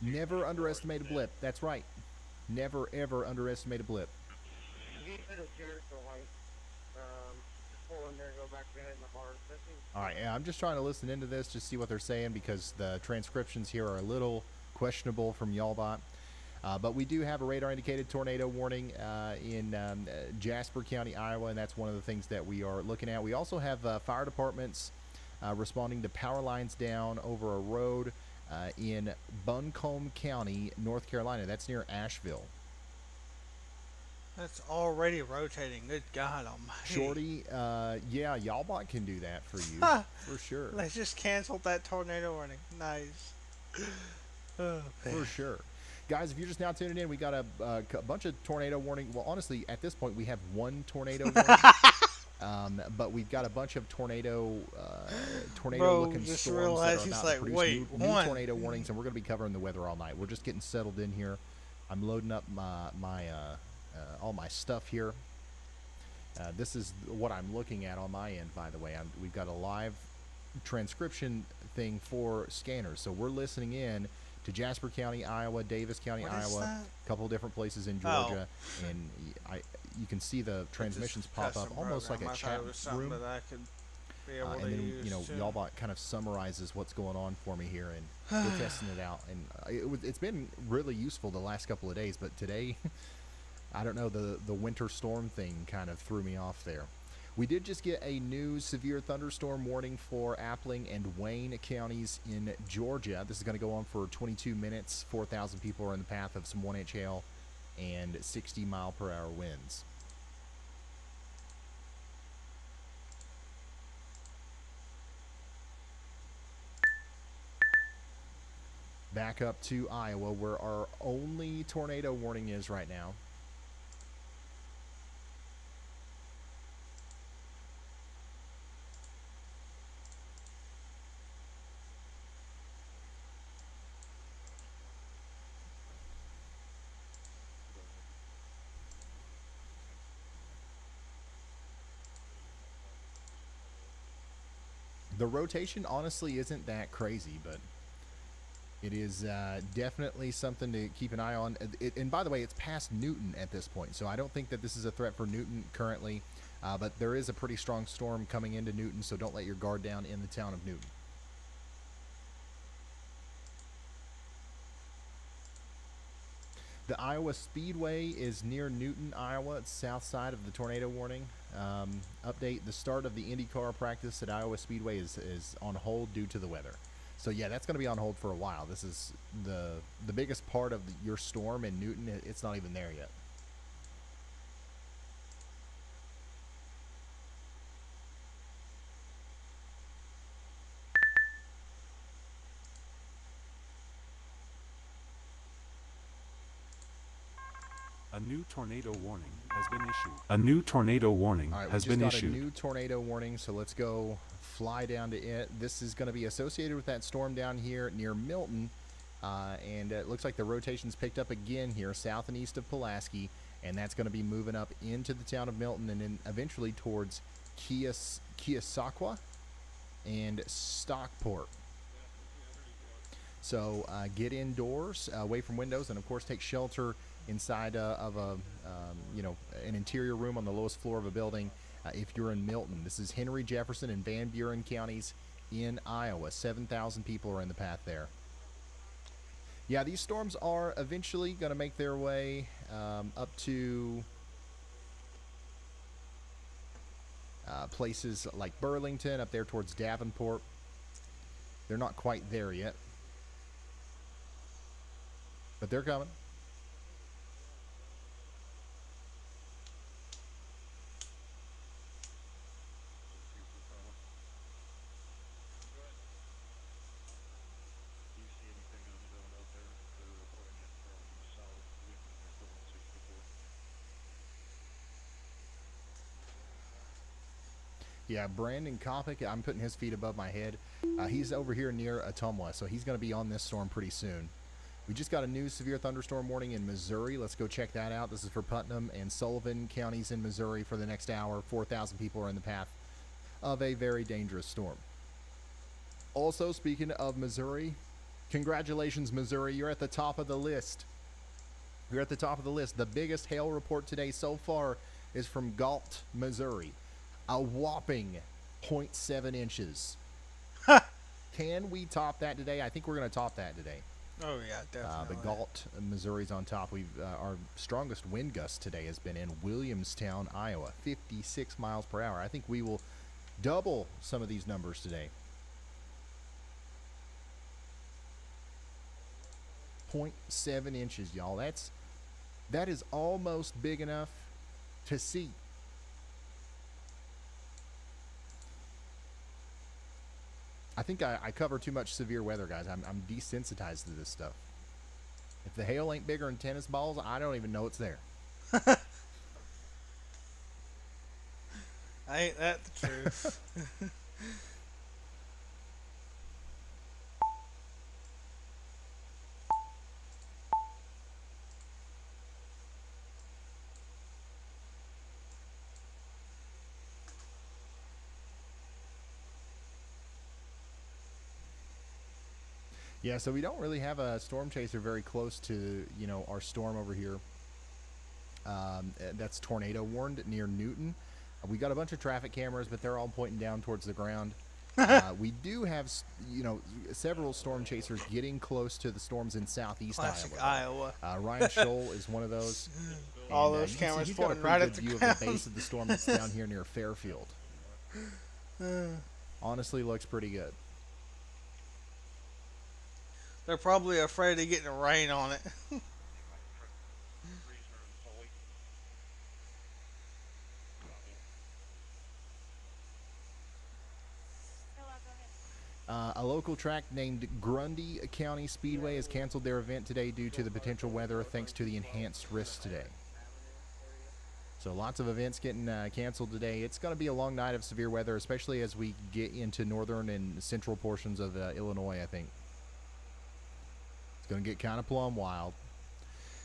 Never underestimate a blip. That's right. Never, ever underestimate a blip. Get rid of Jericho Heights. Just pull in there and go back to hitting the bars. All right, yeah, I'm just trying to listen into this, just see what they're saying, because the transcriptions here are a little questionable from Y'allbot. But we do have a radar-indicated tornado warning in Jasper County, Iowa, and that's one of the things that we are looking at. We also have fire departments responding to power lines down over a road in Buncombe County, North Carolina. That's near Asheville. That's already rotating. Good God Almighty. Shorty, yeah, Y'allbot can do that for you, for sure. Let's just cancel that tornado warning. Nice. Oh, for sure. Guys, if you're just now tuning in, we got a bunch of tornado warning. Well, honestly, at this point, we have one tornado warning. But we've got a bunch of tornado Bro, looking just storms realized that are he's about like, to produce wait, new one. tornado warnings, and we're going to be covering the weather all night. We're just getting settled in here. I'm loading up my all my stuff here. This is what I'm looking at on my end, by the way. We've got a live transcription thing for scanners, so we're listening in to Jasper County, Iowa, Davis County, What is Iowa, that? a couple of different places in Oh. Georgia, and you can see the transmissions pop up almost like a chat room. That I could be able And to then, use too. Yallbot kind of summarizes what's going on for me here, and we're testing it out. And it's been really useful the last couple of days, but today, I don't know, the winter storm thing kind of threw me off there. We did just get a new severe thunderstorm warning for Appling and Wayne counties in Georgia. This is going to go on for 22 minutes. 4,000 people are in the path of some 1-inch hail and 60-mile-per-hour winds. Back up to Iowa, where our only tornado warning is right now. The rotation honestly isn't that crazy, but it is definitely something to keep an eye on. And by the way, it's past Newton at this point, so I don't think that this is a threat for Newton currently, but there is a pretty strong storm coming into Newton, so don't let your guard down in the town of Newton. The Iowa Speedway is near Newton, Iowa. It's south side of the tornado warning. Update, the start of the IndyCar practice at Iowa Speedway is on hold due to the weather. So yeah, that's going to be on hold for a while. This is the biggest part of your storm in Newton. It's not even there yet. A new tornado warning has been issued. A new tornado warning All right, has we just been got issued. a new tornado warning, so let's go fly down to it. This is going to be associated with that storm down here near Milton, and it looks like the rotation's picked up again here south and east of Pulaski, and that's going to be moving up into the town of Milton and then eventually towards Keosauqua and Stockport. So get indoors, away from windows, and of course take shelter inside of a an interior room on the lowest floor of a building if you're in Milton. This is Henry, Jefferson, and Van Buren counties in Iowa. 7,000 people are in the path there. Yeah, these storms are eventually going to make their way up to places like Burlington, up there towards Davenport. They're not quite there yet, but they're coming. Do you see anything on the zone out there? They're reporting it from south, Newton, equivalent 64. Yeah, Brandon Kopic, I'm putting his feet above my head. He's over here near Ottumwa, so he's going to be on this storm pretty soon. We just got a new severe thunderstorm warning in Missouri. Let's go check that out. This is for Putnam and Sullivan counties in Missouri for the next hour. 4,000 people are in the path of a very dangerous storm. Also, speaking of Missouri, congratulations, Missouri. You're at the top of the list. You're at the top of the list. The biggest hail report today so far is from Galt, Missouri. A whopping 0.7 inches. Can we top that today? I think we're going to top that today. Oh yeah, definitely. But Galt, Missouri's on top. Our strongest wind gust today has been in Williamstown, Iowa, 56 miles per hour. I think we will double some of these numbers today. 0.7 inches, y'all. That is almost big enough to see. I think I cover too much severe weather, guys. I'm desensitized to this stuff. If the hail ain't bigger than tennis balls, I don't even know it's there. Ain't that the truth? Yeah, so we don't really have a storm chaser very close to, our storm over here. That's tornado warned near Newton. We got a bunch of traffic cameras, but they're all pointing down towards the ground. We do have, several storm chasers getting close to the storms in southeast Classic Iowa. Iowa. Ryan Scholl is one of those. All And, those you can see cameras he's got a pointing pretty right good at the view of ground. the base of the storm that's down here near Fairfield. Honestly, looks pretty good. They're probably afraid of getting rain on it. A local track named Grundy County Speedway has canceled their event today due to the potential weather thanks to the enhanced risks today. So lots of events getting canceled today. It's going to be a long night of severe weather, especially as we get into northern and central portions of Illinois, I think. It's going to get kind of plumb wild.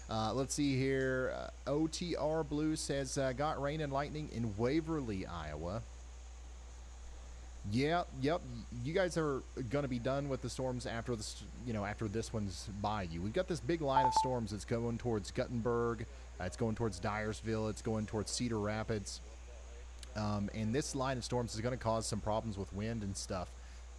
Let's see here. OTR Blue says, got rain and lightning in Waverly, Iowa. Yep. You guys are going to be done with the storms after this, after this one's by you. We've got this big line of storms that's going towards Guttenberg. It's going towards Dyersville. It's going towards Cedar Rapids. And this line of storms is going to cause some problems with wind and stuff.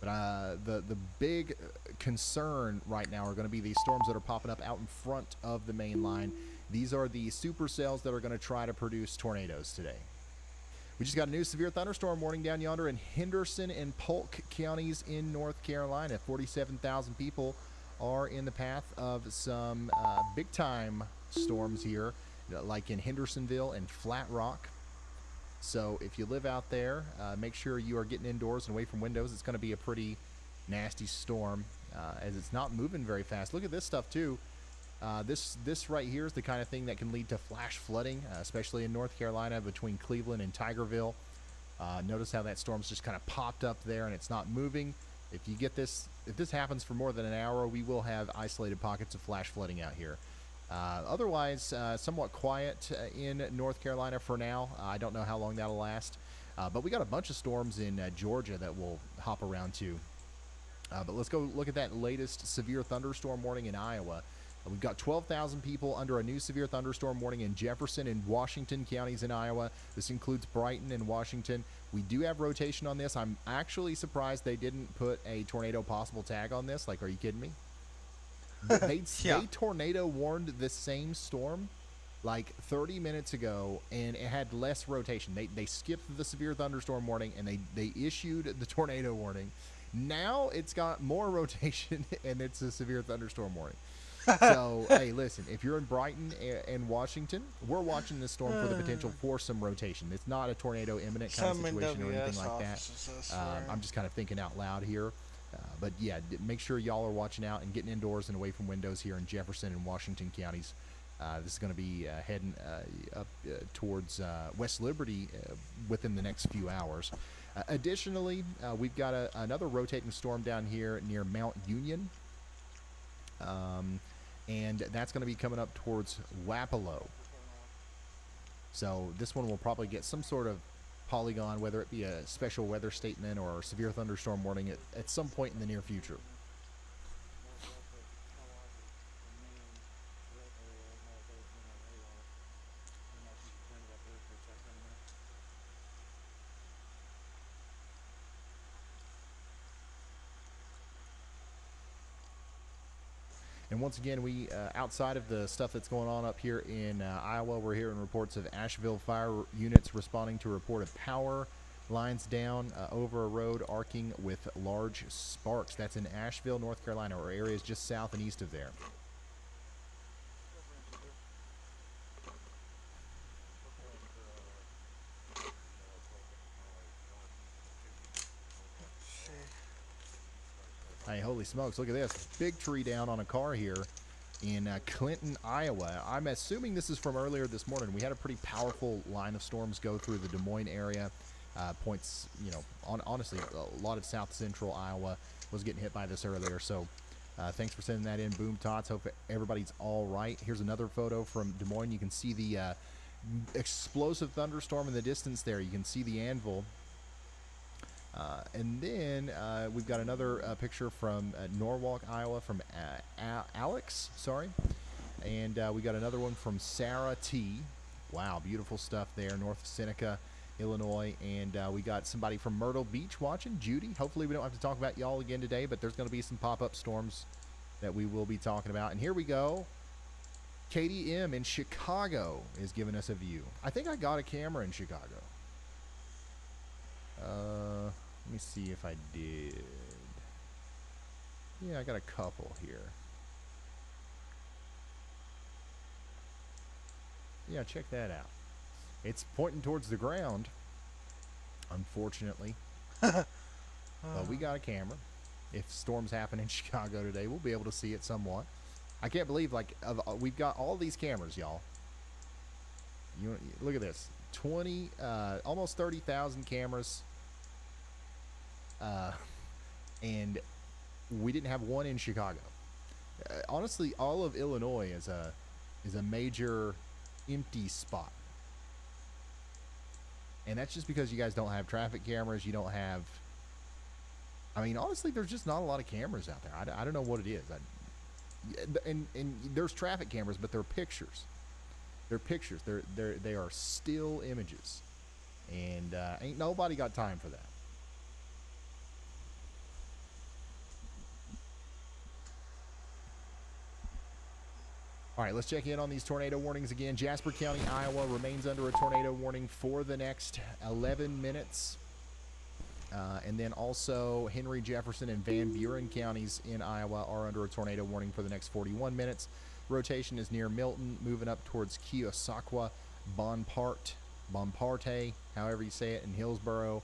But the big concern right now are going to be these storms that are popping up out in front of the main line. These are the supercells that are going to try to produce tornadoes today. We just got a new severe thunderstorm warning down yonder in Henderson and Polk counties in North Carolina. 47,000 people are in the path of some big-time storms here, like in Hendersonville and Flat Rock. So if you live out there, make sure you are getting indoors and away from windows. It's going to be a pretty nasty storm as it's not moving very fast. Look at this stuff, too. This right here is the kind of thing that can lead to flash flooding, especially in North Carolina between Cleveland and Tigerville. Notice how that storm's just kind of popped up there and it's not moving. If this happens for more than an hour, we will have isolated pockets of flash flooding out here. Otherwise, somewhat quiet in North Carolina for now. I don't know how long that'll last. But we got a bunch of storms in Georgia that we'll hop around to. But let's go look at that latest severe thunderstorm warning in Iowa. We've got 12,000 people under a new severe thunderstorm warning in Jefferson and Washington counties in Iowa. This includes Brighton and Washington. We do have rotation on this. I'm actually surprised they didn't put a tornado possible tag on this. Like, are you kidding me? They tornado warned the same storm like 30 minutes ago, and it had less rotation. They skipped the severe thunderstorm warning, and they issued the tornado warning. Now it's got more rotation, and it's a severe thunderstorm warning. So, hey, listen, if you're in Brighton and Washington, we're watching this storm for the potential for some rotation. It's not a tornado imminent kind of situation or anything like that. I'm just kind of thinking out loud here. But, yeah, make sure y'all are watching out and getting indoors and away from windows here in Jefferson and Washington counties. This is going to be heading up towards West Liberty within the next few hours. Additionally, we've got another rotating storm down here near Mount Union. And that's going to be coming up towards Wapello. So this one will probably get some sort of polygon, whether it be a special weather statement or a severe thunderstorm warning at some point in the near future. And once again, we outside of the stuff that's going on up here in Iowa, we're hearing reports of Asheville fire units responding to a report of power lines down over a road arcing with large sparks. That's in Asheville, North Carolina, or areas just south and east of there. Hey, holy smokes, look at this. Big tree down on a car here in Clinton, Iowa. I'm assuming this is from earlier this morning. We had a pretty powerful line of storms go through the Des Moines area points. Honestly, a lot of south central Iowa was getting hit by this earlier. So thanks for sending that in, Boom Tots. Hope everybody's all right. Here's another photo from Des Moines. You can see the explosive thunderstorm in the distance there. You can see the anvil. And then we've got another picture from Norwalk, Iowa, from Alex. Sorry. And we got another one from Sarah T. Wow, beautiful stuff there. North of Seneca, Illinois. And we got somebody from Myrtle Beach watching, Judy. Hopefully we don't have to talk about y'all again today, but there's going to be some pop-up storms that we will be talking about. And here we go. Katie M. in Chicago is giving us a view. I think I got a camera in Chicago. Let me see if I did. Yeah, I got a couple here. Yeah, check that out. It's pointing towards the ground, unfortunately. But we got a camera. If storms happen in Chicago today, we'll be able to see it somewhat. I can't believe, we've got all these cameras, y'all. Look at this. Almost 30,000 cameras. And we didn't have one in Chicago. Honestly, all of Illinois is a major empty spot. And that's just because you guys don't have traffic cameras. You don't have... I mean, honestly, there's just not a lot of cameras out there. I don't know what it is. And there's traffic cameras, but they're pictures. They're pictures. They are still images. And ain't nobody got time for that. All right, let's check in on these tornado warnings again. Jasper County, Iowa remains under a tornado warning for the next 11 minutes. And then also Henry, Jefferson, and Van Buren counties in Iowa are under a tornado warning for the next 41 minutes. Rotation is near Milton, moving up towards Keosauqua, Bonparte, however you say it, in Hillsboro.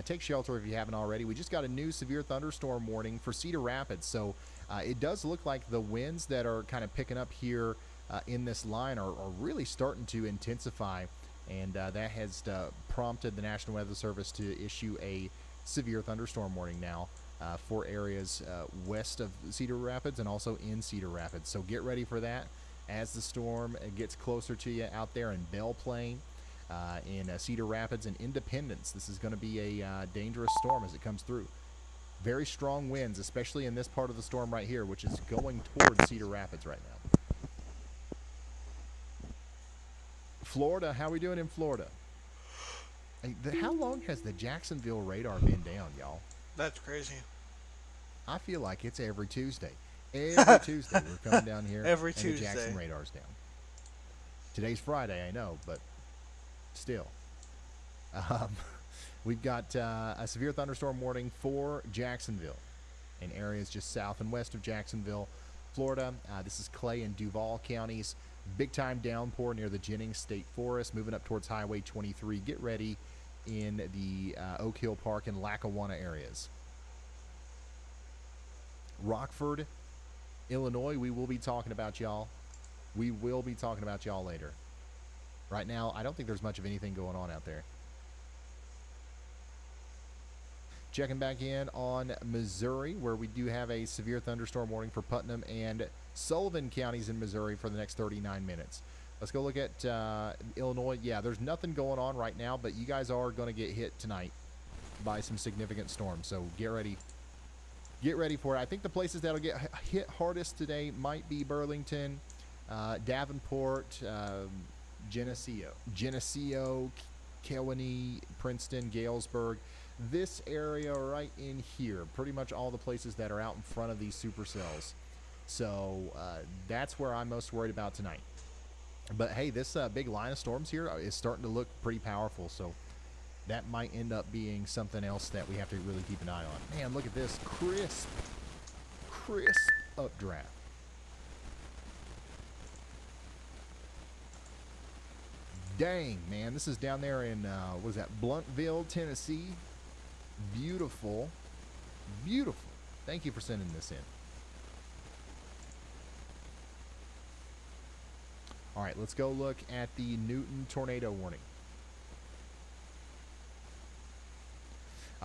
Take shelter if you haven't already. We just got a new severe thunderstorm warning for Cedar Rapids. So it does look like the winds that are kind of picking up here in this line are really starting to intensify. And that has prompted the National Weather Service to issue a severe thunderstorm warning now for areas west of Cedar Rapids and also in Cedar Rapids. So get ready for that as the storm gets closer to you out there in Belle Plaine, in Cedar Rapids and Independence. This is going to be a dangerous storm as it comes through. Very strong winds, especially in this part of the storm right here, which is going towards Cedar Rapids right now. Florida, how we doing in Florida? Hey, how long has the Jacksonville radar been down, y'all? That's crazy. I feel like it's every Tuesday. Every Tuesday we're coming down here. Every and Tuesday. The Jackson radar's down. Today's Friday, I know, but still. We've got a severe thunderstorm warning for Jacksonville in areas just south and west of Jacksonville, Florida. This is Clay and Duval counties. Big time downpour near the Jennings State Forest, moving up towards Highway 23. Get ready in the Oak Hill Park and Lackawanna areas. Rockford, Illinois, we will be talking about y'all. We will be talking about y'all later. Right now, I don't think there's much of anything going on out there. Checking back in on Missouri, where we do have a severe thunderstorm warning for Putnam and Sullivan counties in Missouri for the next 39 minutes. Let's go look at Illinois. Yeah, there's nothing going on right now, but you guys are going to get hit tonight by some significant storms. So get ready. Get ready for it. I think the places that'll get hit hardest today might be Burlington, Davenport, Geneseo, Kewanee, Princeton, Galesburg. This area right in here, pretty much all the places that are out in front of these supercells. So that's where I'm most worried about tonight. But hey, this big line of storms here is starting to look pretty powerful. So that might end up being something else that we have to really keep an eye on. Man, look at this crisp updraft. Dang, man, this is down there in, what is that, Bluntville, Tennessee. Beautiful. Beautiful. Thank you for sending this in. All right, let's go look at the Newton tornado warning.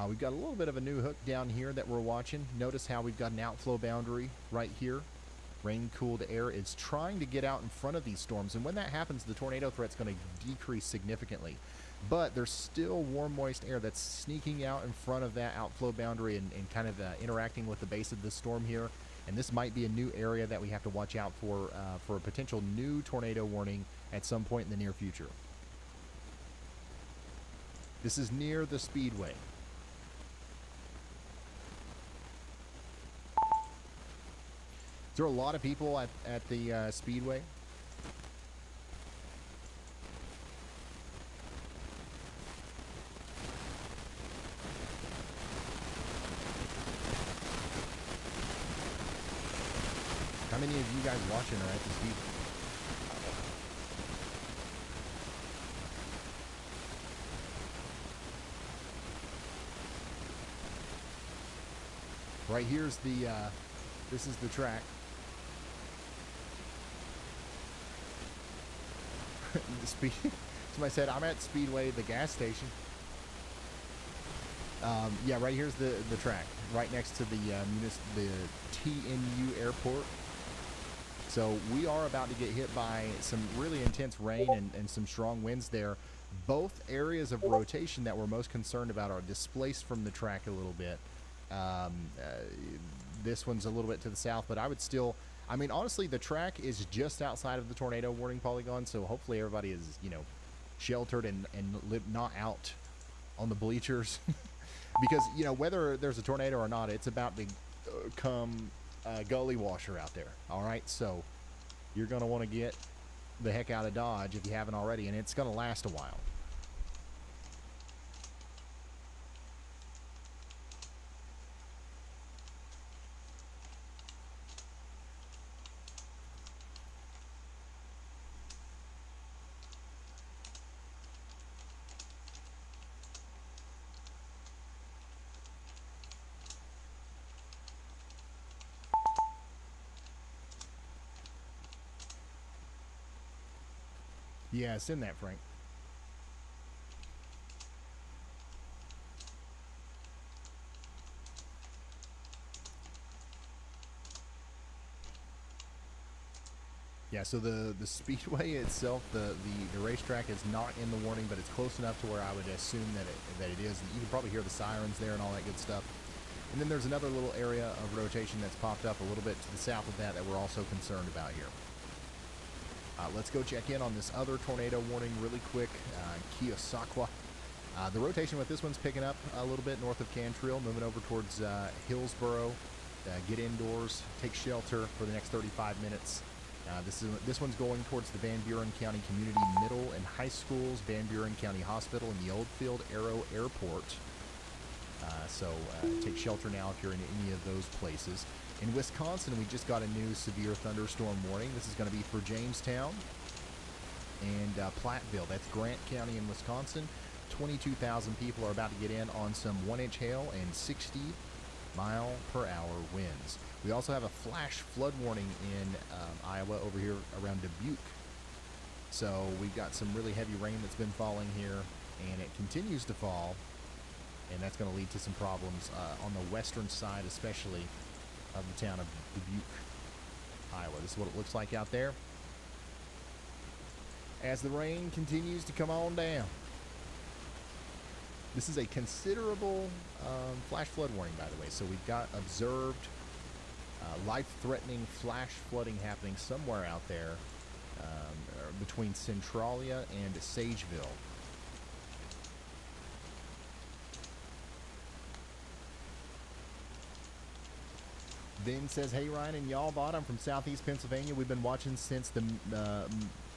We've got a little bit of a new hook down here that we're watching. Notice how we've got an outflow boundary right here. Rain-cooled air is trying to get out in front of these storms, and when that happens, the tornado threat's going to decrease significantly. But there's still warm, moist air that's sneaking out in front of that outflow boundary and kind of interacting with the base of the storm here. And this might be a new area that we have to watch out for a potential new tornado warning at some point in the near future. This is near the Speedway. Is there a lot of people at the Speedway? How many of you guys watching are at the Speedway? Right here's the, this is the track. Somebody said, I'm at Speedway, the gas station. Yeah, right here's the track, right next to the TNU airport. So we are about to get hit by some really intense rain and some strong winds there. Both areas of rotation that we're most concerned about are displaced from the track a little bit. This one's a little bit to the south, but I would still, I mean, honestly, the track is just outside of the tornado warning polygon, so hopefully everybody is, you know, sheltered and not out on the bleachers. Because, you know, whether there's a tornado or not, it's about to come gully washer out there. All right, so you're going to want to get the heck out of Dodge if you haven't already, and it's going to last a while. Yeah, send that, Frank. Yeah, so the Speedway itself, the racetrack is not in the warning, but it's close enough to where I would assume that it is. And you can probably hear the sirens there and all that good stuff. And then there's another little area of rotation that's popped up a little bit to the south of that we're also concerned about here. Let's go check in on this other tornado warning really quick. Keosauqua. The rotation with this one's picking up a little bit north of Cantrell, moving over towards Hillsboro. Get indoors, take shelter for the next 35 minutes. This one's going towards the Van Buren County Community Middle and High Schools, Van Buren County Hospital, and the Oldfield Aero Airport. So take shelter now if you're in any of those places. In Wisconsin, we just got a new severe thunderstorm warning. This is going to be for Jamestown and Platteville. That's Grant County in Wisconsin. 22,000 people are about to get in on some 1-inch hail and 60-mile-per-hour winds. We also have a flash flood warning in Iowa over here around Dubuque. So we've got some really heavy rain that's been falling here, and it continues to fall, and that's going to lead to some problems on the western side, especially of the town of Dubuque, Iowa. This is what it looks like out there as the rain continues to come on down. This is a considerable flash flood warning, by the way. So we've got observed life-threatening flash flooding happening somewhere out there between Centralia and Sageville. Vin says, hey Ryan and y'all bot, I'm from Southeast Pennsylvania. We've been watching since the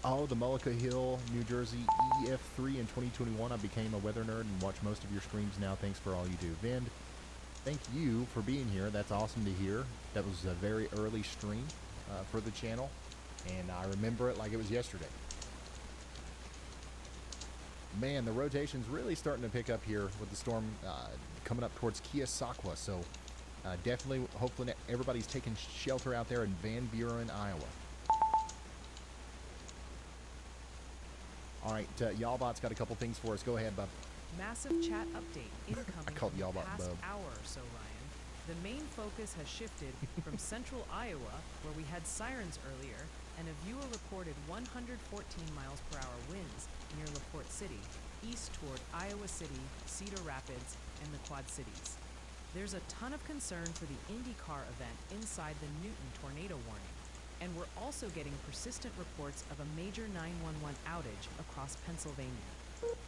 Mullica Hill, New Jersey EF3 in 2021. I became a weather nerd and watch most of your streams now. Thanks for all you do. Vin, thank you for being here. That's awesome to hear. That was a very early stream for the channel, and I remember it like it was yesterday. Man, the rotation's really starting to pick up here with the storm coming up towards Keosauqua. So definitely, hopefully everybody's taking shelter out there in Van Buren, Iowa. All right, Y'allbot's got a couple things for us. Go ahead, bub. Massive chat update incoming called from y'all the about past Bub. hour or so, Ryan. The main focus has shifted from central Iowa, where we had sirens earlier, and a viewer reported 114 miles per hour winds near LaPorte City, east toward Iowa City, Cedar Rapids, and the Quad Cities. There's a ton of concern for the IndyCar event inside the Newton tornado warning, and we're also getting persistent reports of a major 911 outage across Pennsylvania.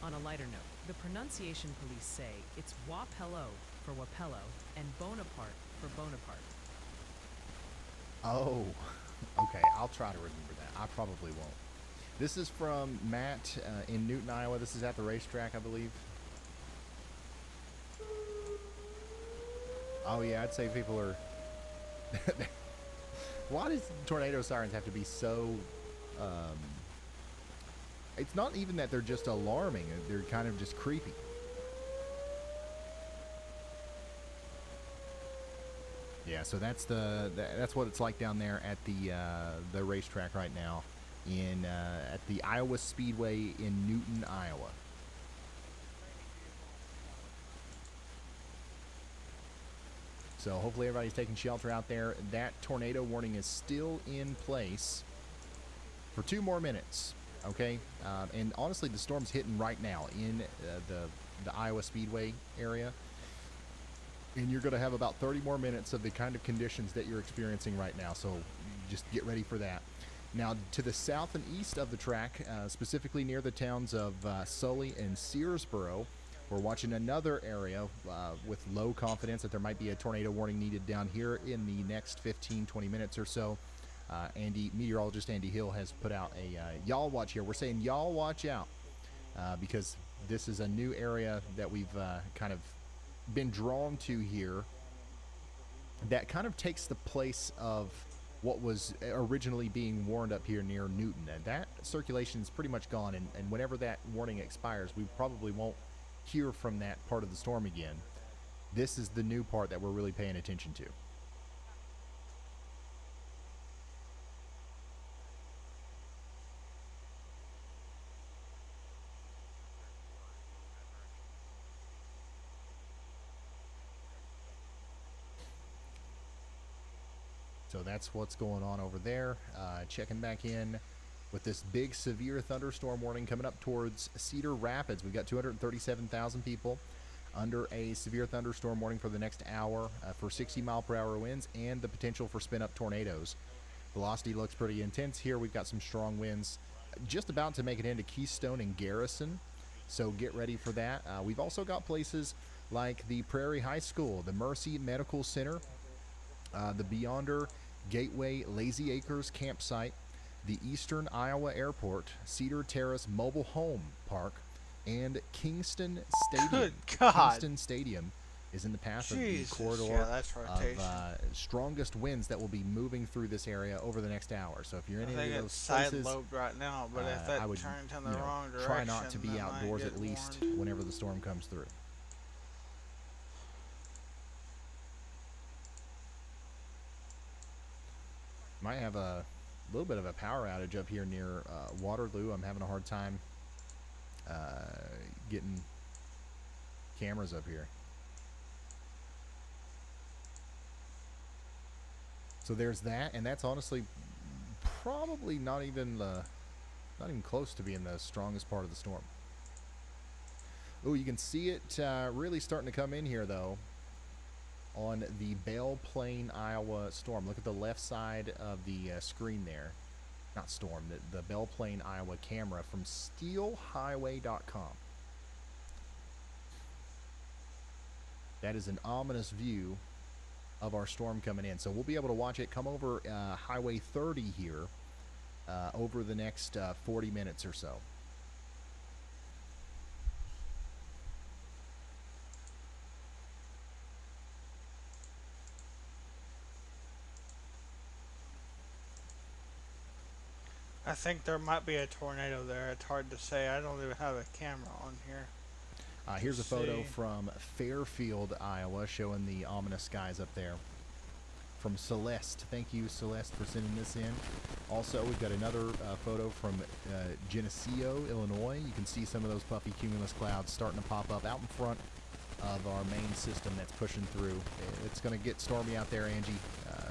On a lighter note, the pronunciation police say it's Wapello for Wapello and Bonaparte for Bonaparte. Oh, okay. I'll try to remember that. I probably won't. This is from Matt in Newton, Iowa. This is at the racetrack, I believe. Oh, yeah. I'd say people are. Why does tornado sirens have to be so. It's not even that they're just alarming, they're kind of just creepy. Yeah, so that's that's what it's like down there at the racetrack right now in at the Iowa Speedway in Newton, Iowa. So hopefully everybody's taking shelter out there. That tornado warning is still in place for 2 more minutes. Okay, and honestly, the storm's hitting right now in the Iowa Speedway area. And you're going to have about 30 more minutes of the kind of conditions that you're experiencing right now. So just get ready for that. Now, to the south and east of the track, specifically near the towns of Sully and Searsboro, we're watching another area with low confidence that there might be a tornado warning needed down here in the next 15-20 minutes or so. Meteorologist Andy Hill has put out a y'all watch here. We're saying y'all watch out because this is a new area that we've kind of been drawn to here that kind of takes the place of what was originally being warned up here near Newton. And that circulation is pretty much gone, and whenever that warning expires, we probably won't hear from that part of the storm again. This is the new part that we're really paying attention to. So that's what's going on over there. Checking back in with this big severe thunderstorm warning coming up towards Cedar Rapids. We've got 237,000 people under a severe thunderstorm warning for the next hour for 60-mile-per-hour winds and the potential for spin-up tornadoes. Velocity looks pretty intense here. We've got some strong winds just about to make it into Keystone and Garrison, so get ready for that. We've also got places like the Prairie High School, the Mercy Medical Center, the Beyonder Gateway Lazy Acres campsite, the Eastern Iowa Airport, Cedar Terrace Mobile Home Park, and Kingston Stadium. Good God. Kingston Stadium is in the path Jesus. of the corridor Yeah, that's rotation. of strongest winds that will be moving through this area over the next hour. So if you're I in think any of it's those places, side-lobed right now, but if I that would, turns in you the know, wrong direction, try not to be I might outdoors get at least warned. whenever the storm comes through. Might have a little bit of a power outage up here near Waterloo. I'm having a hard time getting cameras up here. So there's that, and that's honestly probably not even close to being the strongest part of the storm. Oh, you can see it really starting to come in here though on the Belle Plaine, Iowa storm. Look at the left side of the screen there. Not storm, the Belle Plaine, Iowa camera from steelhighway.com. That is an ominous view of our storm coming in. So we'll be able to watch it come over Highway 30 here over the next 40 minutes or so. I think there might be a tornado there. It's hard to say. I don't even have a camera on here. Here's a photo see. from Fairfield, Iowa, showing the ominous skies up there. from Celeste. Thank you, Celeste, for sending this in. Also, we've got another photo from Geneseo, Illinois. You can see some of those puffy cumulus clouds starting to pop up out in front of our main system that's pushing through. It's going to get stormy out there, Angie,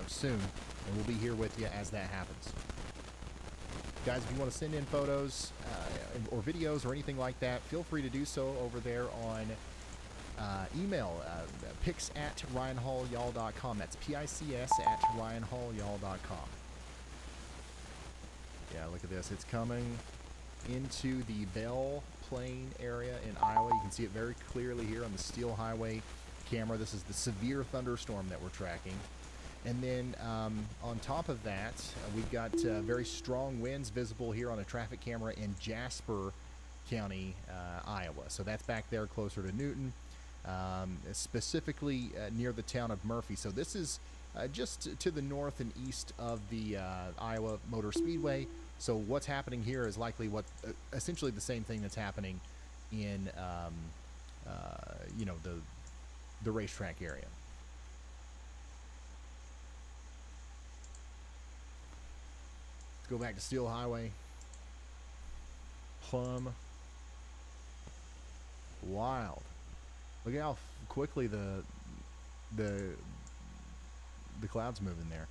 soon, and we'll be here with you as that happens. Guys, if you want to send in photos or videos or anything like that, feel free to do so over there on email, pics@ryanhallyall.com. That's pics@ryanhallyall.com. Yeah, look at this. It's coming into the Belle Plaine area in Iowa. You can see it very clearly here on the Steel Highway camera. This is the severe thunderstorm that we're tracking. And then on top of that, we've got very strong winds visible here on a traffic camera in Jasper County, Iowa. So that's back there closer to Newton, specifically near the town of Murphy. So this is just to the north and east of the Iowa Motor Speedway. So what's happening here is likely what essentially the same thing that's happening in you know, the racetrack area. Let's go back to Steel Highway. Plum. Wild. Look at how quickly the clouds moving there.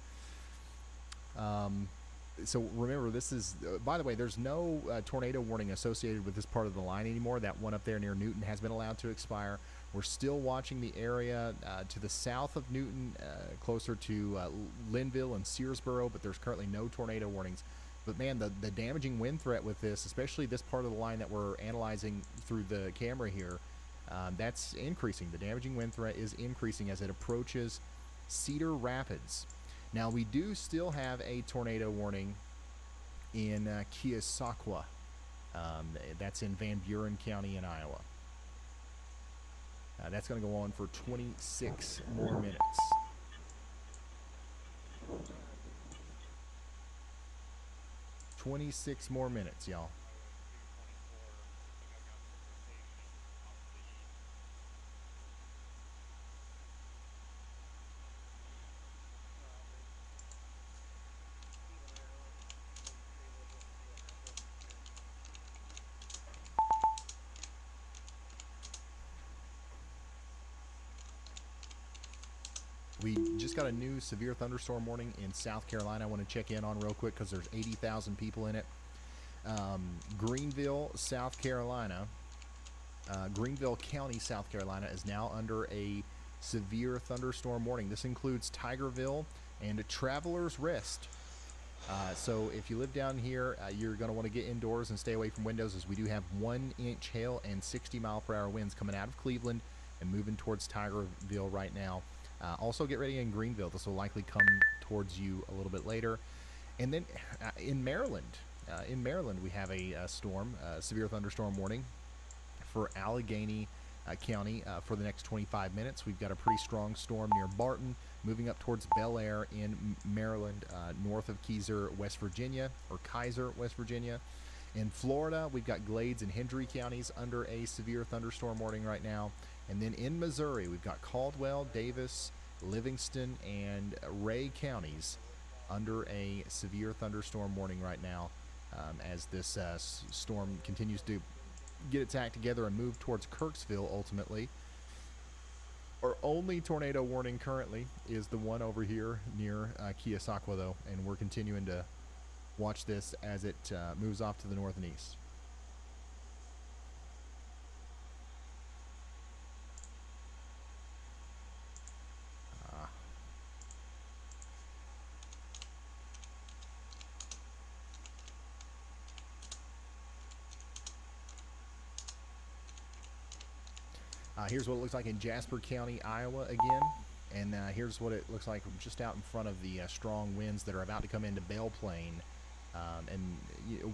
So remember, this is, by the way, there's no tornado warning associated with this part of the line anymore. That one up there near Newton has been allowed to expire. We're still watching the area to the south of Newton, closer to Linville and Searsboro, but there's currently no tornado warnings. But man, the damaging wind threat with this, especially this part of the line that we're analyzing through the camera here, that's increasing. The damaging wind threat is increasing as it approaches Cedar Rapids. Now, we do still have a tornado warning in Keosauqua. That's in Van Buren County in Iowa. That's going to go on for 26 more minutes. "26 more minutes, y'all. We just got a new severe thunderstorm warning in South Carolina. I want to check in on real quick because there's 80,000 people in it. Greenville, South Carolina, Greenville County, South Carolina is now under a severe thunderstorm warning. This includes Tigerville and Travelers Rest. So if you live down here, you're going to want to get indoors and stay away from windows, as we do have 1-inch hail and 60-mile-per-hour winds coming out of Cleveland and moving towards Tigerville right now. Also get ready in Greenville. This will likely come towards you a little bit later. And then in Maryland, we have a storm, severe thunderstorm warning for Allegheny County for the next 25 minutes. We've got a pretty strong storm near Barton, moving up towards Bel Air in Maryland, north of Kaiser, West Virginia. In Florida, we've got Glades and Hendry counties under a severe thunderstorm warning right now. And then in Missouri, we've got Caldwell, Davis, Livingston, and Ray counties under a severe thunderstorm warning right now, as this storm continues to get its act together and move towards Kirksville ultimately. Our only tornado warning currently is the one over here near Keosauqua, though, and we're continuing to watch this as it moves off to the north and east. Here's what it looks like in Jasper County, Iowa again. And here's what it looks like just out in front of the strong winds that are about to come into Belle Plaine.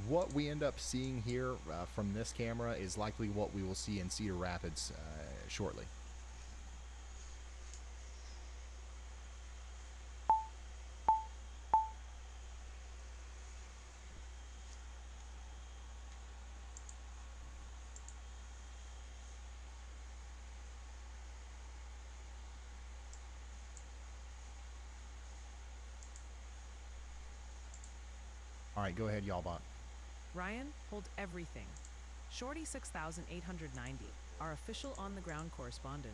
What we end up seeing here from this camera is likely what we will see in Cedar Rapids shortly. All right, go ahead, y'all bot. Ryan, hold everything. Shorty 6890, our official on-the-ground correspondent,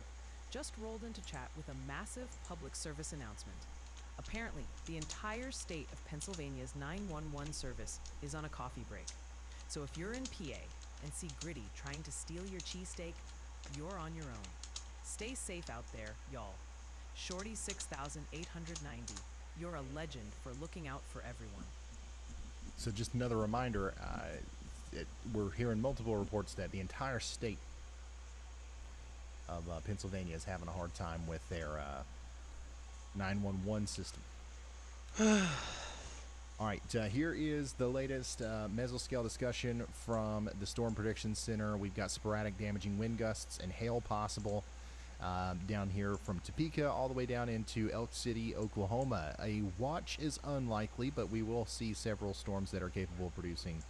just rolled into chat with a massive public service announcement. Apparently, the entire state of Pennsylvania's 911 service is on a coffee break. So if you're in PA and see Gritty trying to steal your cheesesteak, you're on your own. Stay safe out there, y'all. Shorty 6890, you're a legend for looking out for everyone. So just another reminder, we're hearing multiple reports that the entire state of Pennsylvania is having a hard time with their 911 system. All right, here is the latest mesoscale discussion from the Storm Prediction Center. We've got sporadic damaging wind gusts and hail possible down here from Topeka all the way down into Elk City, Oklahoma. A watch is unlikely, but we will see several storms that are capable of producing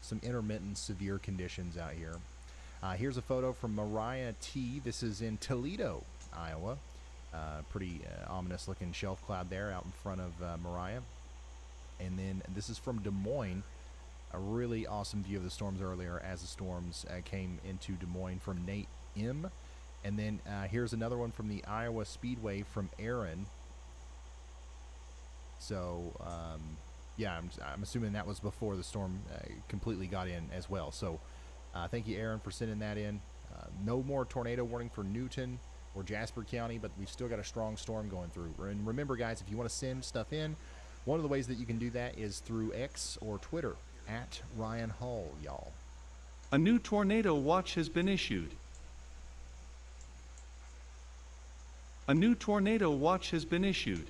some intermittent severe conditions out here. Here's a photo from Mariah T. This is in Toledo, Iowa. Pretty ominous looking shelf cloud there out in front of Mariah. And then this is from Des Moines. A really awesome view of the storms earlier as the storms came into Des Moines from Nate M. And then here's another one from the Iowa Speedway from Aaron. So, yeah, I'm assuming that was before the storm completely got in as well. So, thank you, Aaron, for sending that in. No more tornado warning for Newton or Jasper County, but we've still got a strong storm going through. And remember, guys, if you want to send stuff in, one of the ways that you can do that is through X or Twitter, at Ryan Hall, y'all. A new tornado watch has been issued. A new tornado watch has been issued.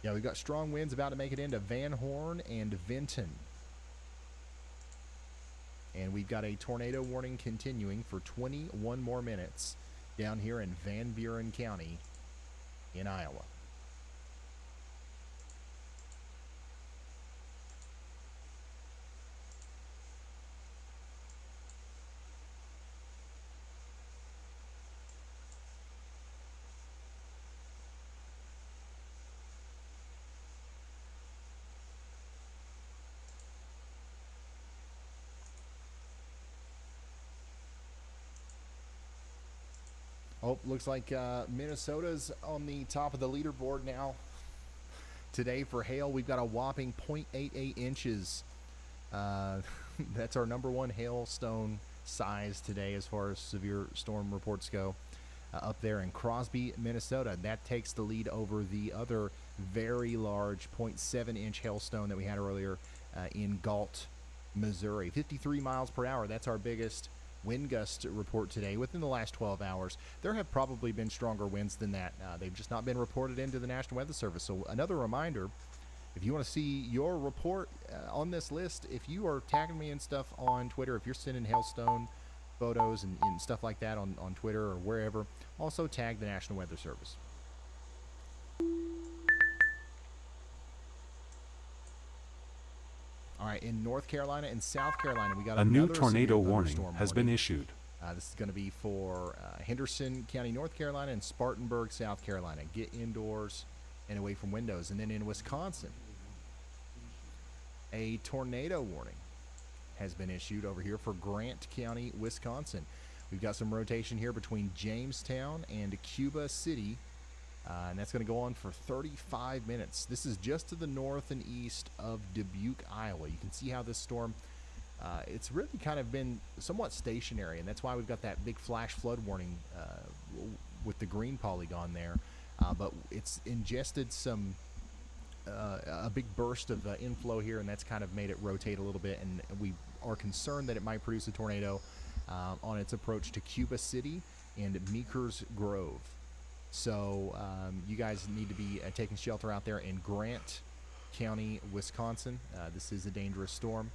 Yeah, we've got strong winds about to make it into Van Horn and Vinton. And we've got a tornado warning continuing for 21 more minutes down here in Van Buren County in Iowa. Oh, looks like Minnesota's on the top of the leaderboard now. Today for hail, we've got a whopping 0.88 inches. That's our number one hailstone size today as far as severe storm reports go. Up there in Crosby, Minnesota. That takes the lead over the other very large 0.7 inch hailstone that we had earlier in Galt, Missouri. 53 miles per hour. That's our biggest wind gust report today within the last 12 hours. There have probably been stronger winds than that. They've just not been reported into the National Weather Service. So another reminder, if you want to see your report on this list, if you are tagging me and stuff on Twitter, if you're sending hailstone photos and stuff like that on Twitter or wherever, also tag the National Weather Service. All right, in North Carolina and South Carolina, we got A new another tornado severe warning thunderstorm has been issued. This is going to be for Henderson County, North Carolina, and Spartanburg, South Carolina. Get indoors and away from windows. And then in Wisconsin, a tornado warning has been issued over here for Grant County, Wisconsin. We've got some rotation here between Jamestown and Cuba City, and that's going to go on for 35 minutes. This is just to the north and east of Dubuque, Iowa. You can see how this storm, it's really kind of been somewhat stationary, and that's why we've got that big flash flood warning with the green polygon there. But it's ingested some a big burst of inflow here, and that's kind of made it rotate a little bit, and we are concerned that it might produce a tornado on its approach to Cuba City and Meekers Grove. So you guys need to be taking shelter out there in Grant County, Wisconsin. This is a dangerous storm.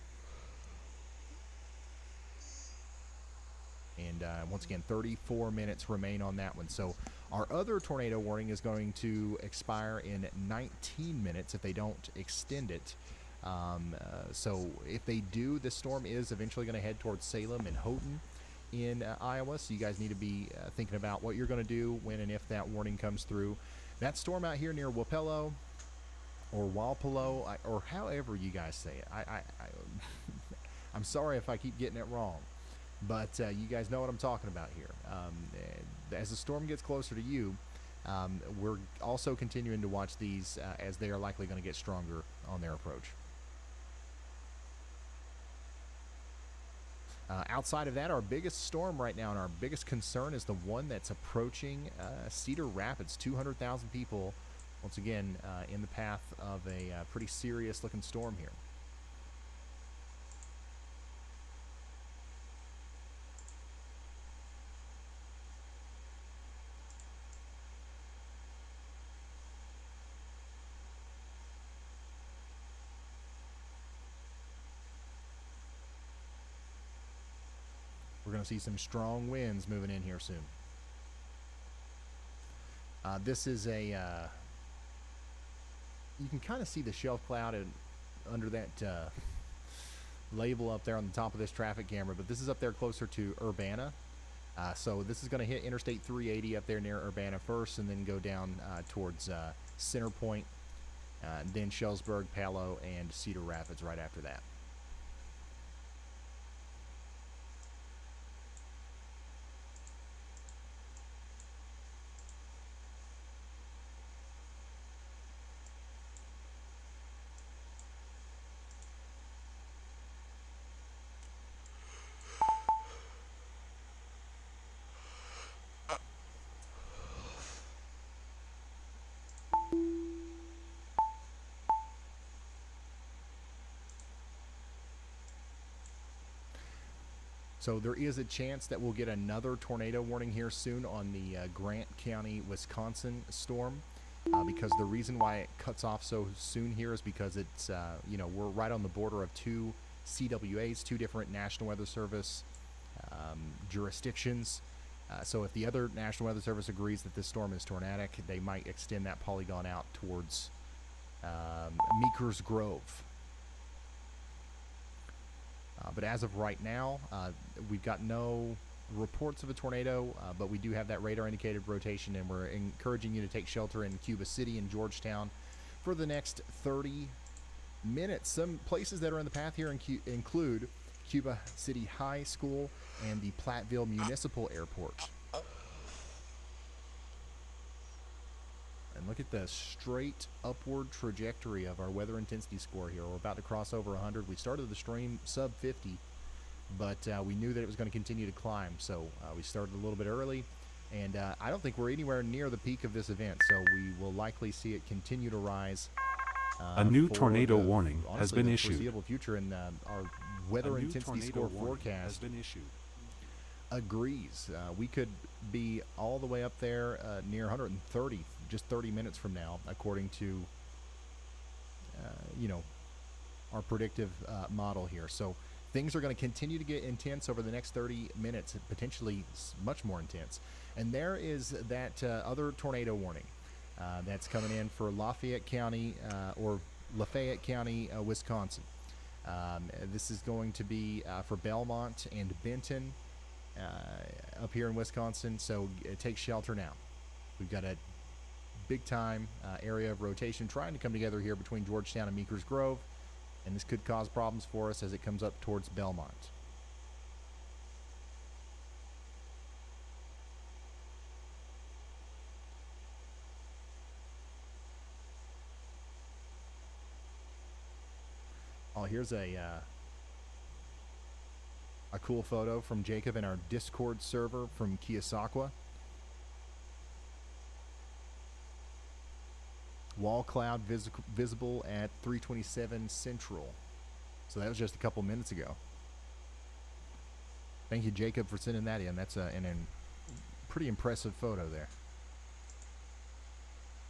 And once again, 34 minutes remain on that one. So our other tornado warning is going to expire in 19 minutes if they don't extend it. So if they do, this storm is eventually going to head towards Salem and Houghton in Iowa. So you guys need to be thinking about what you're going to do when and if that warning comes through. That storm out here near Wapello, or Walpolo, or however you guys say it. I'm sorry if I keep getting it wrong, but you guys know what I'm talking about here. As the storm gets closer to you, we're also continuing to watch these as they are likely going to get stronger on their approach. Outside of that, our biggest storm right now and our biggest concern is the one that's approaching Cedar Rapids. 200,000 people, once again, in the path of a pretty serious looking storm here. We're going to see some strong winds moving in here soon. This is a, you can kind of see the shelf cloud under that label up there on the top of this traffic camera, but this is up there closer to Urbana. So this is going to hit Interstate 380 up there near Urbana first, and then go down towards Center Point, then Shellsburg, Palo, and Cedar Rapids right after that. So there is a chance that we'll get another tornado warning here soon on the Grant County, Wisconsin storm, because the reason why it cuts off so soon here is because it's, you know, we're right on the border of two CWAs, two different National Weather Service jurisdictions. So if the other National Weather Service agrees that this storm is tornadic, they might extend that polygon out towards Meekers Grove. But as of right now, we've got no reports of a tornado, but we do have that radar indicated rotation, and we're encouraging you to take shelter in Cuba City and Georgetown for the next 30 minutes. Some places that are in the path here include Cuba City High School and the Platteville Municipal Airport. And look at the straight upward trajectory of our weather intensity score here. We're about to cross over 100. We started the stream sub 50, but we knew that it was going to continue to climb, so we started a little bit early. And I don't think we're anywhere near the peak of this event, so we will likely see it continue to rise. A new tornado warning has been the issued. Foreseeable future, and our weather intensity score forecast has been issued. Agrees. We could be all the way up there near 130 just 30 minutes from now, according to you know, our predictive model here. So things are going to continue to get intense over the next 30 minutes, potentially much more intense. And there is that other tornado warning that's coming in for Lafayette County or Lafayette County, Wisconsin. This is going to be for Belmont and Benton up here in Wisconsin, so take shelter now. We've got a big time area of rotation trying to come together here between Georgetown and Meekers Grove, and this could cause problems for us as it comes up towards Belmont. Oh, here's a cool photo from Jacob in our Discord server from Keosauqua. Wall cloud visible at 327 Central. So that was just a couple minutes ago. Thank you, Jacob, for sending that in. That's a pretty impressive photo there.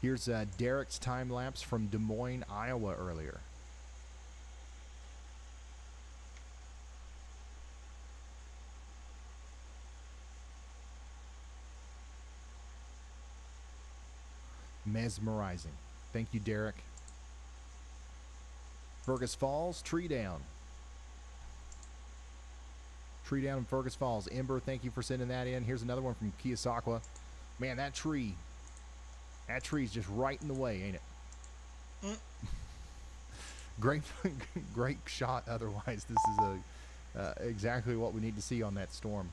Here's Derek's time lapse from Des Moines, Iowa earlier. Mesmerizing. Thank you, Derek. Fergus Falls, tree down. Tree down in Fergus Falls. Ember, thank you for sending that in. Here's another one from Keosauqua. Man, that tree's just right in the way, ain't it? Great, great shot. Otherwise, this is exactly what we need to see on that storm.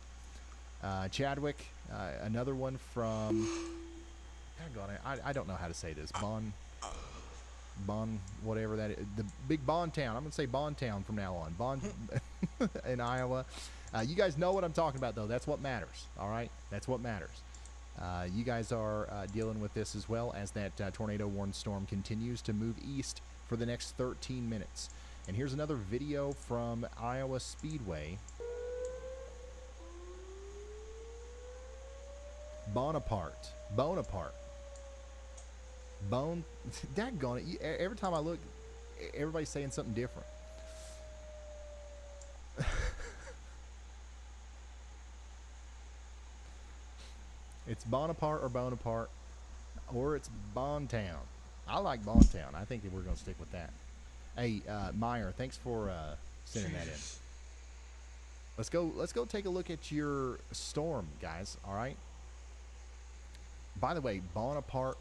Chadwick, another one from. I don't know how to say this. Bon, whatever that is. The big Bon town. I'm gonna say Bon town from now on. Bon in Iowa. You guys know what I'm talking about, though. That's what matters. All right, that's what matters. You guys are dealing with this as well as that tornado warned storm continues to move east for the next 13 minutes. And here's another video from Iowa Speedway. Bonaparte. Daggone it. Every time I look, everybody's saying something different. It's Bonaparte, or it's Bontown. I like Bontown. I think that we're going to stick with that. Hey, Meyer, thanks for sending that in. Let's go take a look at your storm, guys. All right. By the way, Bonaparte.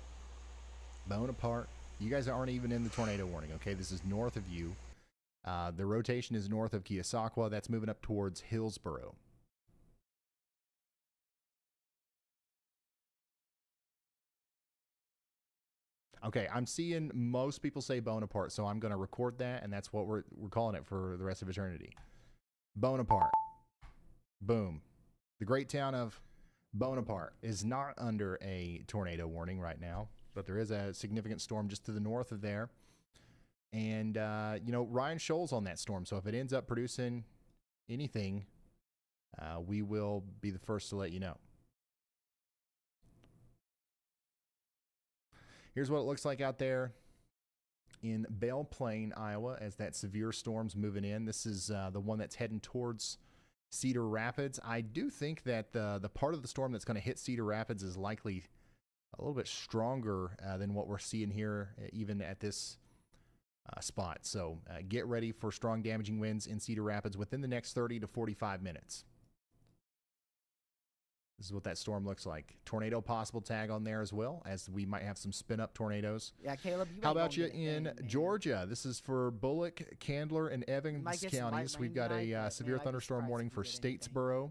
You guys aren't even in the tornado warning. Okay, this is north of you. The rotation is north of Keosauqua. That's moving up towards Hillsboro. Okay, I'm seeing most people say Bonaparte, so I'm going to record that, and that's what we're calling it for the rest of eternity. Bonaparte. Boom. The great town of Bonaparte is not under a tornado warning right now, but there is a significant storm just to the north of there. And, Ryan Scholl's on that storm, so if it ends up producing anything, we will be the first to let you know. Here's what it looks like out there in Belle Plaine, Iowa, as that severe storm's moving in. This is the one that's heading towards Cedar Rapids. I do think that the part of the storm that's going to hit Cedar Rapids is likely a little bit stronger than what we're seeing here, even at this spot. So get ready for strong damaging winds in Cedar Rapids within the next 30 to 45 minutes. This is what that storm looks like. Tornado possible tag on there as well, as we might have some spin-up tornadoes. Yeah, Caleb, how about you in Georgia? This is for Bullock, Candler, and Evans counties. We've got a severe thunderstorm warning for Statesboro.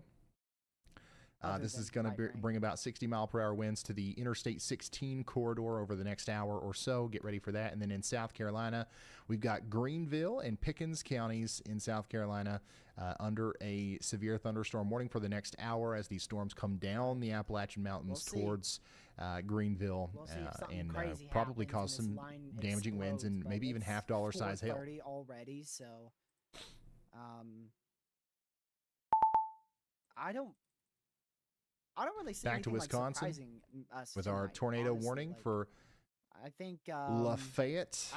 This is going to bring about 60-mile-per-hour winds to the Interstate 16 corridor over the next hour or so. Get ready for that. And then in South Carolina, we've got Greenville and Pickens counties in South Carolina under a severe thunderstorm warning for the next hour as these storms come down the Appalachian Mountains towards Greenville and probably cause some damaging winds and maybe even half-dollar size hail. Already, so I don't really see back to Wisconsin with our tornado warning for I think Lafayette.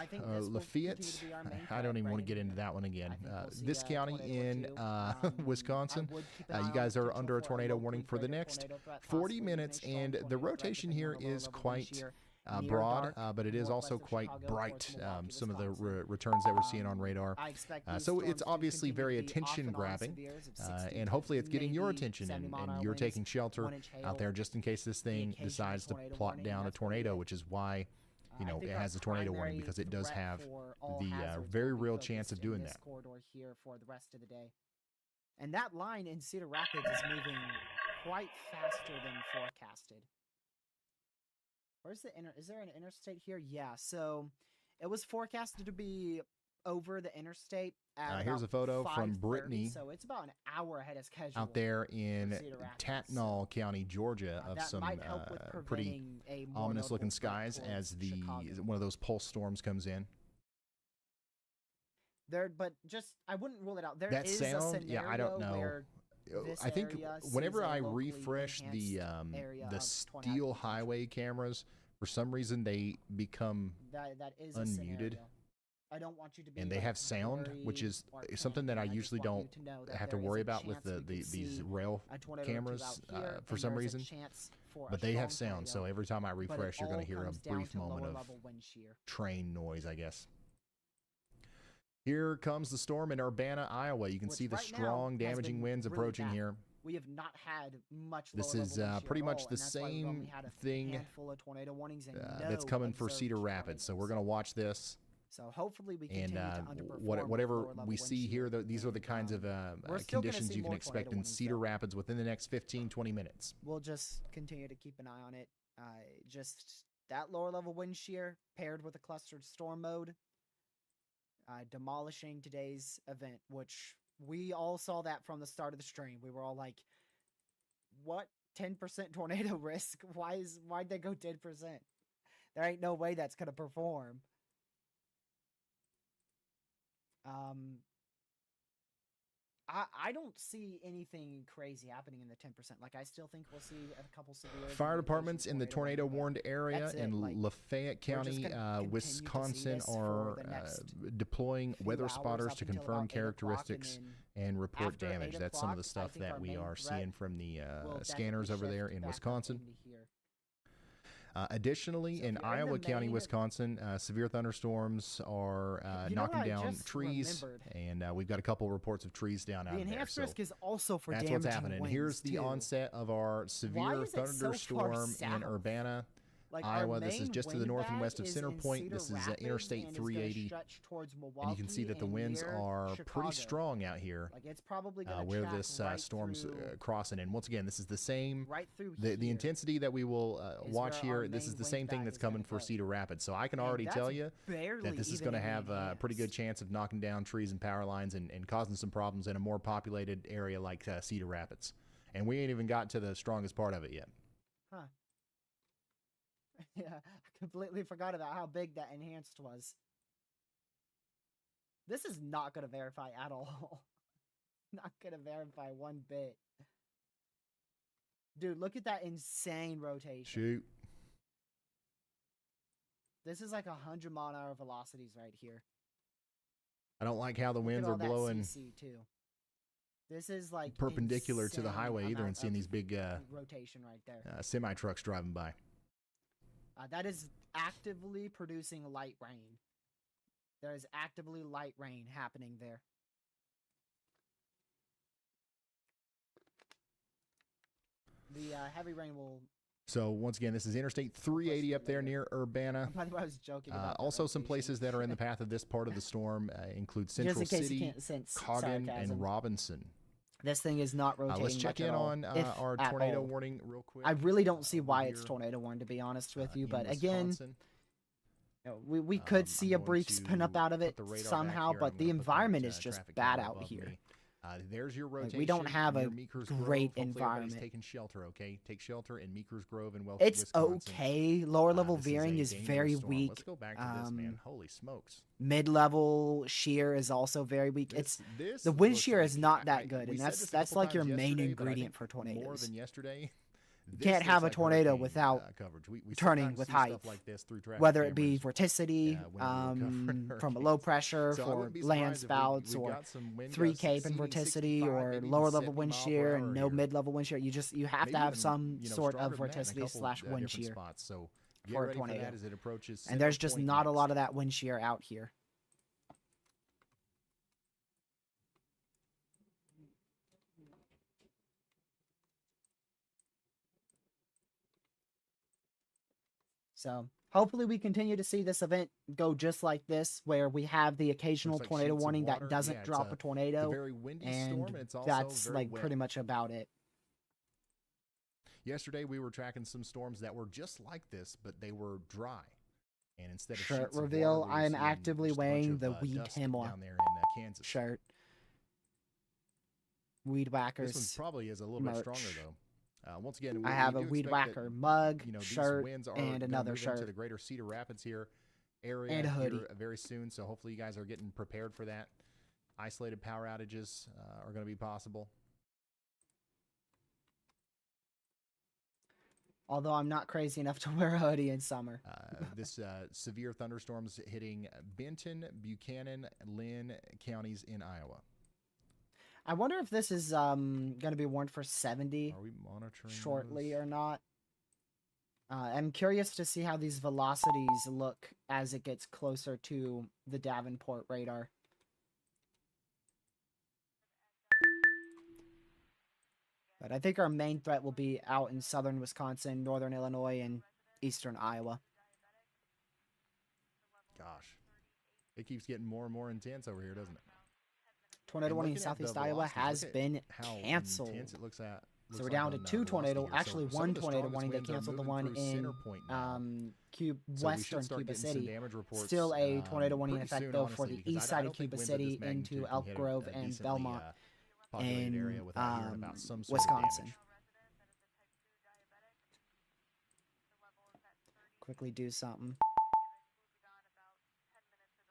I don't even want to get into that one again. This county in Wisconsin, you guys are under a tornado warning for the next 40 minutes, and the rotation here is quite broad, but it is also quite bright. Some of the returns that we're seeing on radar. So it's obviously very attention grabbing, and hopefully it's getting your attention, and you're taking shelter out there just in case this thing decides to plot down a tornado, which is why it has a tornado warning, because it does have the very real chance of doing that. Corridor here for the rest of the day. And that line in Cedar Rapids is moving quite faster than forecasted. Where's is there an interstate here? Yeah, so it was forecasted to be over the interstate at here's a photo from Brittany. So it's about an hour ahead of schedule. Out there in Tatnall County, Georgia, of some pretty ominous looking skies as one of those pulse storms comes in. But I wouldn't rule it out. There that is sound, a scenario I don't know. Where I think whenever I refresh the Steel Highway cameras, for some reason they become that is unmuted. I don't want you to be and they have sound, which is something that I usually don't have to worry about with these rail cameras for some reason. But they have sound, so every time I refresh, you're going to hear a brief moment of train noise, I guess. Here comes the storm in Urbana, Iowa. You can see the strong damaging winds approaching here. we have not had much. This lower is level wind shear pretty at much all, the and that's why we've only same had a thing handful of tornado warnings and that's no coming for observed Cedar Rapids. So we're tornadoes. going to watch this. So hopefully we And continue to underperform. with whatever lower level we wind see here, shear, these are the and, kinds of we're still gonna conditions see you can more expect tornado in warnings, Cedar though. Rapids within the next 15, 20 minutes. We'll just continue to keep an eye on it. Just that lower level wind shear paired with a clustered storm mode, demolishing today's event, which we all saw that from the start of the stream. We were all like, "What 10% tornado risk? Why'd they go 10%? There ain't no way that's gonna perform." I don't see anything crazy happening in the 10%. Like, I still think we'll see a couple severe Fire communication departments in the tornado warning, but warned area that's it, in like, Lafayette we're just County, gonna continue to see Wisconsin this for are the next deploying few weather hours spotters up to until confirm about 8 o'clock, characteristics and and report after 8 damage. That's some of the o'clock, I stuff think that our we main are threat seeing from the will scanners definitely over there shift in back up Wisconsin. into here. Additionally, So if in you're in the Iowa County, main- Wisconsin, severe thunderstorms are You know what knocking I down just trees, remembered? and we've got a couple reports of trees down out The of there. enhanced So risk is also for that's damaging what's happening. winds, Here's the too. onset of our severe is it so far thunderstorm in south? Urbana, Like, our Iowa. This is main just to the wind north and bag west of is Center in Point. Cedar This is Rapids Interstate and is gonna 380. stretch towards And you can see that the Milwaukee and winds near are pretty Chicago. strong out here Like, it's probably gonna where track this right storm's through, crossing. And once again, this is the same. right through The here. intensity that we will is watch where our here, this is main the wind same thing bag that's is gonna coming for go. Cedar Rapids. So I can And already that's tell you barely that this is even going to in have a pretty good enhanced. chance of knocking down trees and power lines and causing some problems in a more populated area like Cedar Rapids. And we ain't even got to the strongest part of it yet. Huh. Yeah, I completely forgot about how big that enhanced was. This is not going to verify at all. Not going to verify one bit. Dude, look at that insane rotation. Shoot. This is like 100-mile-an-hour velocities right here. I don't like how the Look at winds all are that blowing CC too. This is like perpendicular to the insane highway either, and amount seeing of these big rotation right there. semi trucks driving by. That is actively producing light rain. There is actively light rain happening there. The heavy rain will. So once again, this is Interstate 380 up there near Urbana. By the way, I was joking about the Also, some rotation. places that are in the path of this part of the storm include Just Central in case you City, can't sense Coggan, sarcasm. and Robinson. This thing is not rotating. Let's check much at in all, on if our at tornado all. warning real quick. I really don't see over why it's here, tornado warning, to be honest with you. in But again, Wisconsin. we could I'm see a going brief spin up to out of put it the radar back somehow, here. but I'm the gonna put that, environment is just traffic bad camera out above here. me. There's your Like, rotation. we don't have near a Meekers great Grove. Hopefully everybody's environment. taking shelter, okay? Take shelter in Meekers Grove and It's Wisconsin. okay. Lower level This is veering a is dangerous very storm. weak. Let's go back to this, man. Holy smokes. Mid-level shear is also very weak. This The wind looks shear is like- not that good, we and said this a that's couple like your times main yesterday, but I ingredient think for More tornadoes. than yesterday. You This can't looks have a like tornado hurricane, without coverage. We turning sometimes with see height, stuff like this through traffic whether it be cameras, vorticity, whenever we're covering from a low hurricanes. pressure So I for wouldn't be land surprised if spouts we've or got some wind 3 gusts cape and exceeding vorticity 65, or maybe even lower level 70 wind mile per shear hour and no here. mid-level wind shear. You have Maybe to have even, some sort stronger of than that in a vorticity couple, slash wind different shear. spots. So get for a ready for tornado. that as it approaches. And there's Center just Point not a next. lot of that wind shear out here. So hopefully we continue to see this event go just like this, where we have the occasional Looks like tornado sheets of warning water. that doesn't Yeah, it's drop a It's tornado, a very windy and storm, and it's also that's very like wet. pretty much about it. Yesterday we were tracking some storms that were just like this, but they were dry. And instead of Shirt sheets of reveal, water, we were I am seeing actively just a bunch weighing of, the weed dust Hemlock down there in Kansas. shirt. Weed whackers. This one probably is a little bit stronger merch. though. Once again, I we have do a weed expect that, whacker mug, these shirt, winds are and gonna another move into shirt. the greater Cedar Rapids area And a hoodie. here very soon. So hopefully you guys are getting prepared for that. Isolated power outages are going to be possible. Although I'm not crazy enough to wear a hoodie in summer. This severe thunderstorms hitting Benton, Buchanan, Lynn counties in Iowa. I wonder if this is going to be warned for 70 Are we monitoring shortly those? or not. I'm curious to see how these velocities look as it gets closer to the Davenport radar. But I think our main threat will be out in southern Wisconsin, northern Illinois, and eastern Iowa. Gosh, it keeps getting more and more intense over here, doesn't it? Tornado And warning in looking at the southeast Iowa velocities, has look at been how canceled. intense it looks at. So we're down to 2 tornado, actually So some one of the tornado strongest warning. They winds are canceled the moving one through in Center Point now. So we should western start Cuba getting some City. damage reports, Still a tornado warning in pretty effect soon, though for honestly, the because east I side don't of Cuba think winds of this City magnitude into can Elk hit Grove a and decently, Belmont populated area in without hearing about some sort of Wisconsin. damage. Quickly do something.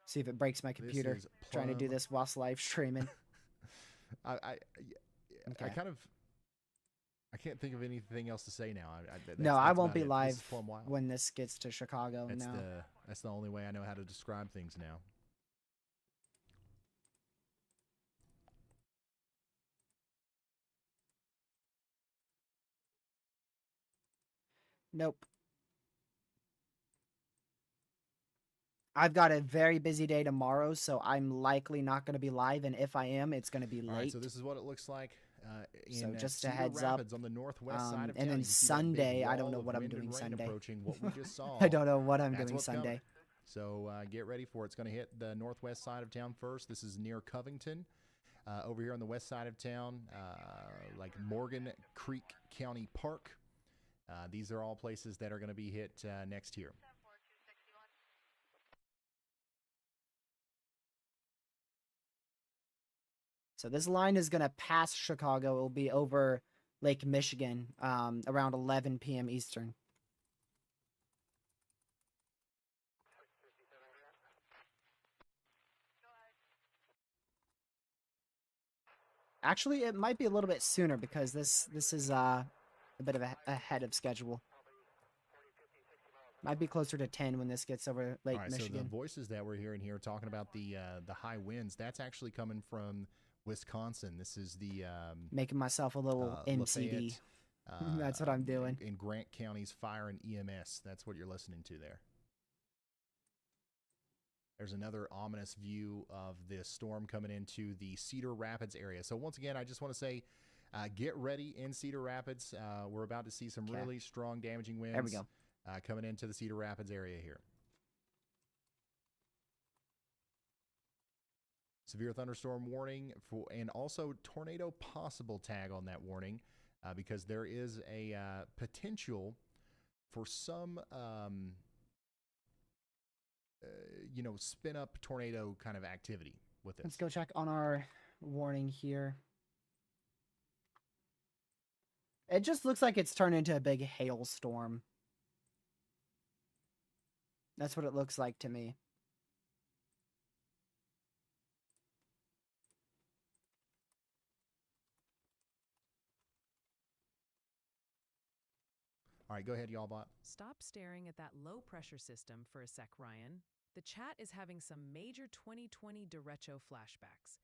See if it breaks my computer. is Trying to do plum. this whilst live streaming. I Okay. kind of, I can't think of anything else to say now. No, I that's won't about be it. This live is plum wild. when this gets to Chicago. No. That's the only way I know how to describe things now. Nope. I've got a very busy day tomorrow, so I'm likely not going to be live, and if I am, it's going to be late. All right, so this is what it looks like. So In just a Cedar heads up. Rapids on the northwest side of And town. then You can see that big Sunday, I don't wall know of what I'm wind and doing rain Sunday. approaching. What we just saw. I don't know what I'm That's doing what's coming. Sunday. So get ready for it. It's going to hit the northwest side of town first. This is near Covington. Over here on the west side of town, like Morgan Creek County Park. These are all places that are going to be hit next year. So this line is going to pass Chicago. It will be over Lake Michigan around 11 p.m. Eastern. Actually, it might be a little bit sooner because this is a bit of ahead of schedule. Might be closer to 10 when this gets over Lake All right, Michigan. so the voices that we're hearing here talking about the high winds, that's actually coming from Wisconsin. This is the Making myself a little MCD. Lafayette, That's what I'm doing. In Grant County's Fire and EMS. That's what you're listening to there. There's another ominous view of the storm coming into the Cedar Rapids area. So once again, I just want to say, get ready in Cedar Rapids. We're about to see some really strong damaging winds. There we go. Coming into the Cedar Rapids area here. Severe thunderstorm warning and also tornado possible tag on that warning because there is a potential for some, spin up tornado kind of activity with this. Let's go check on our warning here. It just looks like it's turned into a big hailstorm. That's what it looks like to me. All right, go ahead, y'all bot. Stop staring at that low pressure system for a sec, Ryan. The chat is having some major 2020 derecho flashbacks.